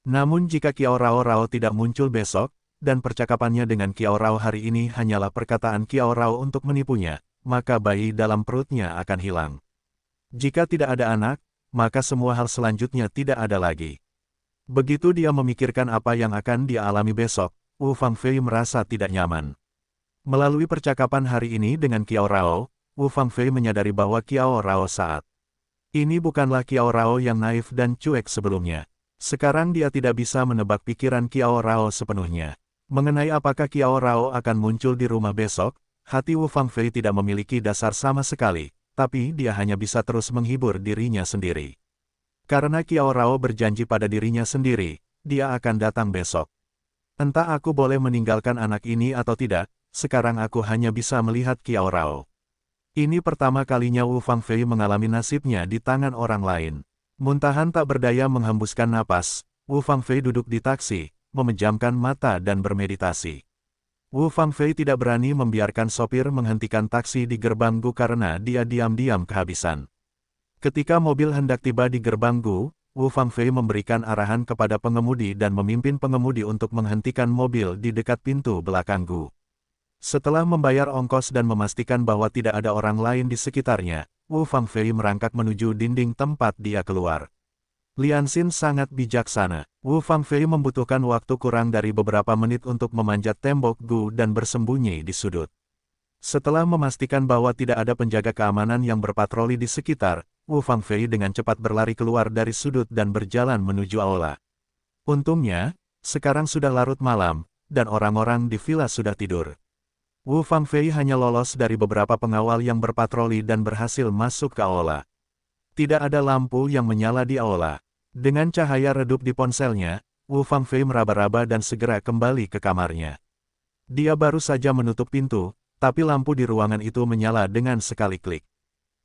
Namun jika Qiao Rao tidak muncul besok, dan percakapannya dengan Qiao Rao hari ini hanyalah perkataan Qiao Rao untuk menipunya, maka bayi dalam perutnya akan hilang. Jika tidak ada anak, maka semua hal selanjutnya tidak ada lagi. Begitu dia memikirkan apa yang akan dia alami besok, Wu Fangfei merasa tidak nyaman. Melalui percakapan hari ini dengan Qiao Rao, Wu Fangfei menyadari bahwa Qiao Rao saat ini bukanlah Qiao Rao yang naif dan cuek sebelumnya. Sekarang dia tidak bisa menebak pikiran Qiao Rao sepenuhnya. Mengenai apakah Qiao Rao akan muncul di rumah besok, Hati Wu Fangfei tidak memiliki dasar sama sekali, tapi dia hanya bisa terus menghibur dirinya sendiri. Karena Qiao Rao berjanji pada dirinya sendiri, dia akan datang besok. Entah aku boleh meninggalkan anak ini atau tidak, sekarang aku hanya bisa melihat Qiao Rao. Ini pertama kalinya Wu Fangfei mengalami nasibnya di tangan orang lain. Muntahan tak berdaya menghembuskan napas, Wu Fangfei duduk di taksi, memejamkan mata dan bermeditasi. Wu Fangfei tidak berani membiarkan sopir menghentikan taksi di gerbang Gu karena dia diam-diam kehabisan. Ketika mobil hendak tiba di gerbang Gu, Wu Fangfei memberikan arahan kepada pengemudi dan memimpin pengemudi untuk menghentikan mobil di dekat pintu belakang Gu. Setelah membayar ongkos dan memastikan bahwa tidak ada orang lain di sekitarnya, Wu Fangfei merangkak menuju dinding tempat dia keluar. Lianxin sangat bijaksana. Wu Fangfei membutuhkan waktu kurang dari beberapa menit untuk memanjat tembok Gu dan bersembunyi di sudut. Setelah memastikan bahwa tidak ada penjaga keamanan yang berpatroli di sekitar, Wu Fangfei dengan cepat berlari keluar dari sudut dan berjalan menuju aula. Untungnya, sekarang sudah larut malam, dan orang-orang di villa sudah tidur. Wu Fangfei hanya lolos dari beberapa pengawal yang berpatroli dan berhasil masuk ke aula. Tidak ada lampu yang menyala di aula. Dengan cahaya redup di ponselnya, Wu Fangfei meraba-raba dan segera kembali ke kamarnya. Dia baru saja menutup pintu, tapi lampu di ruangan itu menyala dengan sekali klik.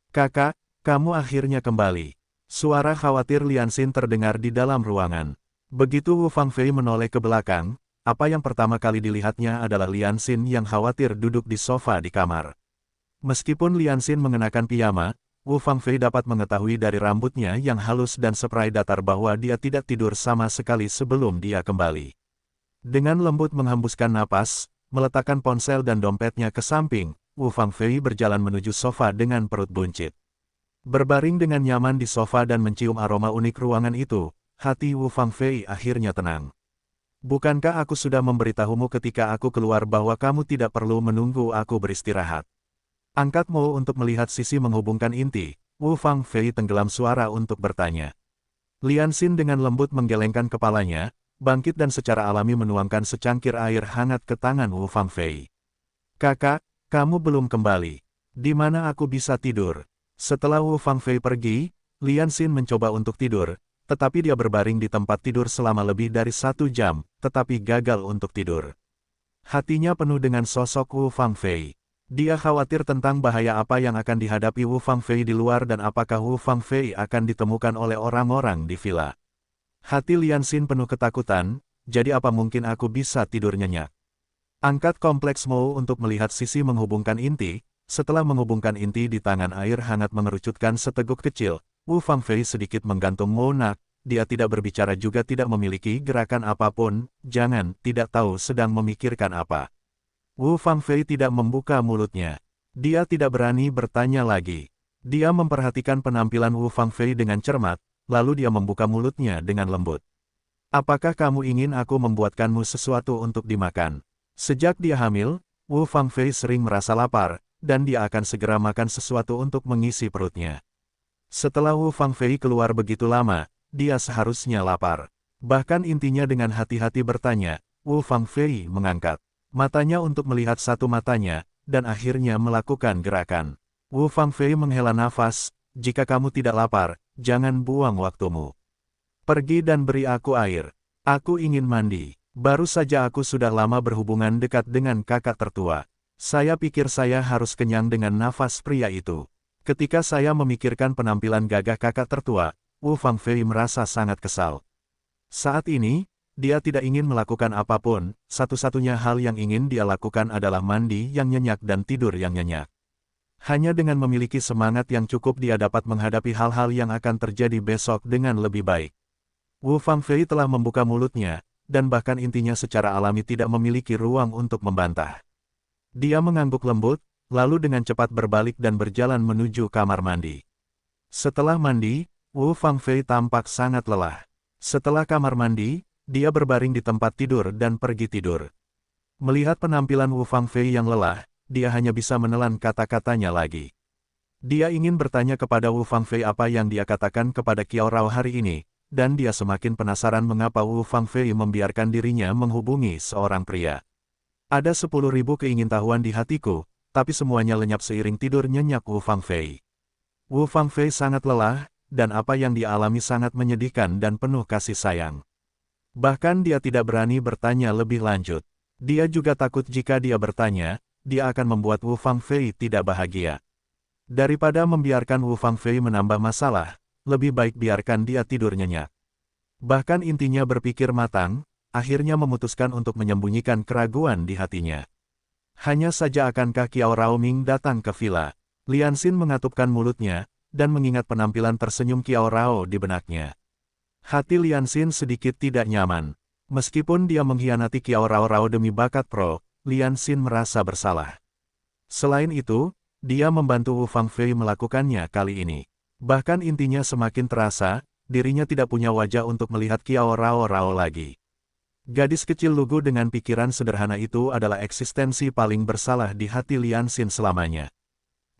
"Kakak, kamu akhirnya kembali." Suara khawatir Lianxin terdengar di dalam ruangan. Begitu Wu Fangfei menoleh ke belakang, apa yang pertama kali dilihatnya adalah Lianxin yang khawatir duduk di sofa di kamar. Meskipun Lianxin mengenakan piyama, Wu Fangfei dapat mengetahui dari rambutnya yang halus dan spray datar bahwa dia tidak tidur sama sekali sebelum dia kembali. Dengan lembut menghembuskan napas, meletakkan ponsel dan dompetnya ke samping, Wu Fangfei berjalan menuju sofa dengan perut buncit. Berbaring dengan nyaman di sofa dan mencium aroma unik ruangan itu, hati Wu Fangfei akhirnya tenang. "Bukankah aku sudah memberitahumu ketika aku keluar bahwa kamu tidak perlu menunggu aku beristirahat?" Angkat Mo untuk melihat sisi menghubungkan inti, Wu Fangfei tenggelam suara untuk bertanya. Lianxin dengan lembut menggelengkan kepalanya, bangkit dan secara alami menuangkan secangkir air hangat ke tangan Wu Fangfei. "Kakak, kamu belum kembali. Di mana aku bisa tidur?" Setelah Wu Fangfei pergi, Lianxin mencoba untuk tidur, tetapi dia berbaring di tempat tidur selama lebih dari 1 jam, tetapi gagal untuk tidur. Hatinya penuh dengan sosok Wu Fangfei. Dia khawatir tentang bahaya apa yang akan dihadapi Wu Fangfei di luar dan apakah Wu Fangfei akan ditemukan oleh orang-orang di villa. Hati Lianxin penuh ketakutan, jadi apa mungkin aku bisa tidur nyenyak? Angkat kompleks Mo untuk melihat sisi menghubungkan inti, setelah menghubungkan inti di tangan air hangat mengerucutkan seteguk kecil, Wu Fangfei sedikit menggantung Mo nak, dia tidak berbicara juga tidak memiliki gerakan apapun, jangan, tidak tahu sedang memikirkan apa. Wu Fangfei tidak membuka mulutnya. Dia tidak berani bertanya lagi. Dia memperhatikan penampilan Wu Fangfei dengan cermat, lalu dia membuka mulutnya dengan lembut. "Apakah kamu ingin aku membuatkanmu sesuatu untuk dimakan?" Sejak dia hamil, Wu Fangfei sering merasa lapar, dan dia akan segera makan sesuatu untuk mengisi perutnya. Setelah Wu Fangfei keluar begitu lama, dia seharusnya lapar. Bahkan intinya dengan hati-hati bertanya, Wu Fangfei mengangkat matanya untuk melihat satu matanya, dan akhirnya melakukan gerakan. Wu Fangfei menghela nafas, "Jika kamu tidak lapar, jangan buang waktumu. Pergi dan beri aku air. Aku ingin mandi. Baru saja aku sudah lama berhubungan dekat dengan kakak tertua. Saya pikir saya harus kenyang dengan nafas pria itu." Ketika saya memikirkan penampilan gagah kakak tertua, Wu Fangfei merasa sangat kesal. Saat ini, dia tidak ingin melakukan apapun, satu-satunya hal yang ingin dia lakukan adalah mandi yang nyenyak dan tidur yang nyenyak. Hanya dengan memiliki semangat yang cukup dia dapat menghadapi hal-hal yang akan terjadi besok dengan lebih baik. Wu Fangfei telah membuka mulutnya, dan bahkan intinya secara alami tidak memiliki ruang untuk membantah. Dia mengangguk lembut, lalu dengan cepat berbalik dan berjalan menuju kamar mandi. Setelah mandi, Wu Fangfei tampak sangat lelah. Setelah kamar mandi, dia berbaring di tempat tidur dan pergi tidur. Melihat penampilan Wu Fangfei yang lelah, dia hanya bisa menelan kata-katanya lagi. Dia ingin bertanya kepada Wu Fangfei apa yang dia katakan kepada Qiao Rao hari ini, dan dia semakin penasaran mengapa Wu Fangfei membiarkan dirinya menghubungi seorang pria. Ada 10.000 keingintahuan di hatiku, tapi semuanya lenyap seiring tidur nyenyak Wu Fangfei. Wu Fangfei sangat lelah, dan apa yang dialami sangat menyedihkan dan penuh kasih sayang. Bahkan dia tidak berani bertanya lebih lanjut. Dia juga takut jika dia bertanya, dia akan membuat Wu Fangfei tidak bahagia. Daripada membiarkan Wu Fangfei menambah masalah, lebih baik biarkan dia tidur nyenyak. Bahkan intinya berpikir matang, akhirnya memutuskan untuk menyembunyikan keraguan di hatinya. Hanya saja akankah Qiao Raoming datang ke villa? Lian Xin mengatupkan mulutnya, dan mengingat penampilan tersenyum Qiao Rao di benaknya. Hati Lian Xin sedikit tidak nyaman. Meskipun dia mengkhianati Qiao Rao demi bakat pro, Lian Xin merasa bersalah. Selain itu, dia membantu Wu Fangfei melakukannya kali ini. Bahkan intinya semakin terasa, dirinya tidak punya wajah untuk melihat Qiao Rao lagi. Gadis kecil lugu dengan pikiran sederhana itu adalah eksistensi paling bersalah di hati Lian Xin selamanya.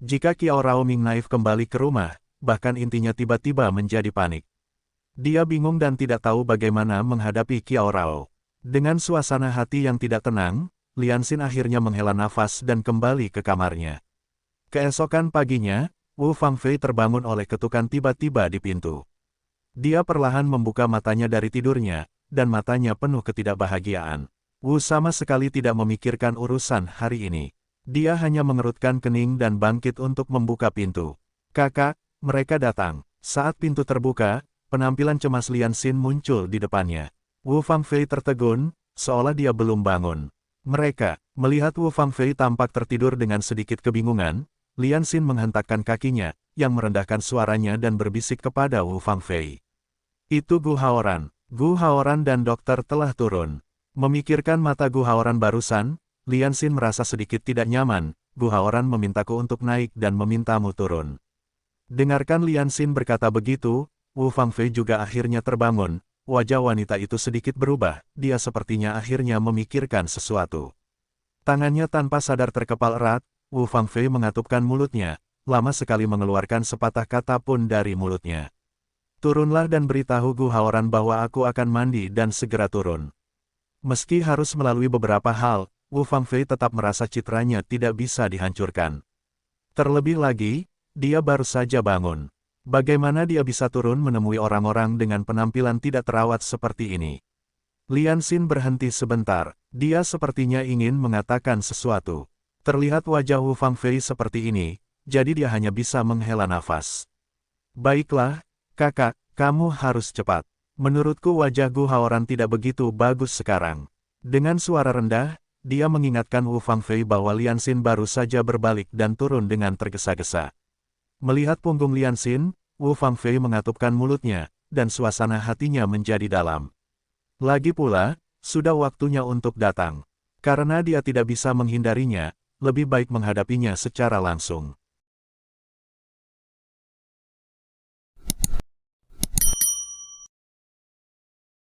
Jika Qiao Raoming naif kembali ke rumah, bahkan intinya tiba-tiba menjadi panik. Dia bingung dan tidak tahu bagaimana menghadapi Qiao Rao. Dengan suasana hati yang tidak tenang, Lian Xin akhirnya menghela nafas dan kembali ke kamarnya. Keesokan paginya, Wu Fangfei terbangun oleh ketukan tiba-tiba di pintu. Dia perlahan membuka matanya dari tidurnya, dan matanya penuh ketidakbahagiaan. Wu sama sekali tidak memikirkan urusan hari ini. Dia hanya mengerutkan kening dan bangkit untuk membuka pintu. "Kakak, mereka datang." Saat pintu terbuka, penampilan cemas Lian Xin muncul di depannya. Wu Fangfei tertegun, seolah dia belum bangun. Mereka, melihat Wu Fangfei tampak tertidur dengan sedikit kebingungan, Lian Xin menghentakkan kakinya, yang merendahkan suaranya dan berbisik kepada Wu Fangfei. "Itu Gu Haoran. Gu Haoran dan dokter telah turun." Memikirkan mata Gu Haoran barusan, Lian Xin merasa sedikit tidak nyaman. "Gu Haoran memintaku untuk naik dan memintamu turun." Dengarkan Lian Xin berkata begitu, Wu Fangfei juga akhirnya terbangun. Wajah wanita itu sedikit berubah, dia sepertinya akhirnya memikirkan sesuatu. Tangannya tanpa sadar terkepal erat, Wu Fangfei mengatupkan mulutnya, lama sekali mengeluarkan sepatah kata pun dari mulutnya. "Turunlah dan beritahu Gu Haoran bahwa aku akan mandi dan segera turun." Meski harus melalui beberapa hal, Wu Fangfei tetap merasa citranya tidak bisa dihancurkan. Terlebih lagi, dia baru saja bangun. Bagaimana dia bisa turun menemui orang-orang dengan penampilan tidak terawat seperti ini? Lian Xin berhenti sebentar, dia sepertinya ingin mengatakan sesuatu. Terlihat wajah Wu Fangfei seperti ini, jadi dia hanya bisa menghela nafas. "Baiklah, kakak, kamu harus cepat. Menurutku wajah Gu Haoran tidak begitu bagus sekarang." Dengan suara rendah, dia mengingatkan Wu Fangfei bahwa Lian Xin baru saja berbalik dan turun dengan tergesa-gesa. Melihat punggung Lian Xin, Wu Fangfei mengatupkan mulutnya, dan suasana hatinya menjadi dalam. Lagi pula, sudah waktunya untuk datang. Karena dia tidak bisa menghindarinya, lebih baik menghadapinya secara langsung.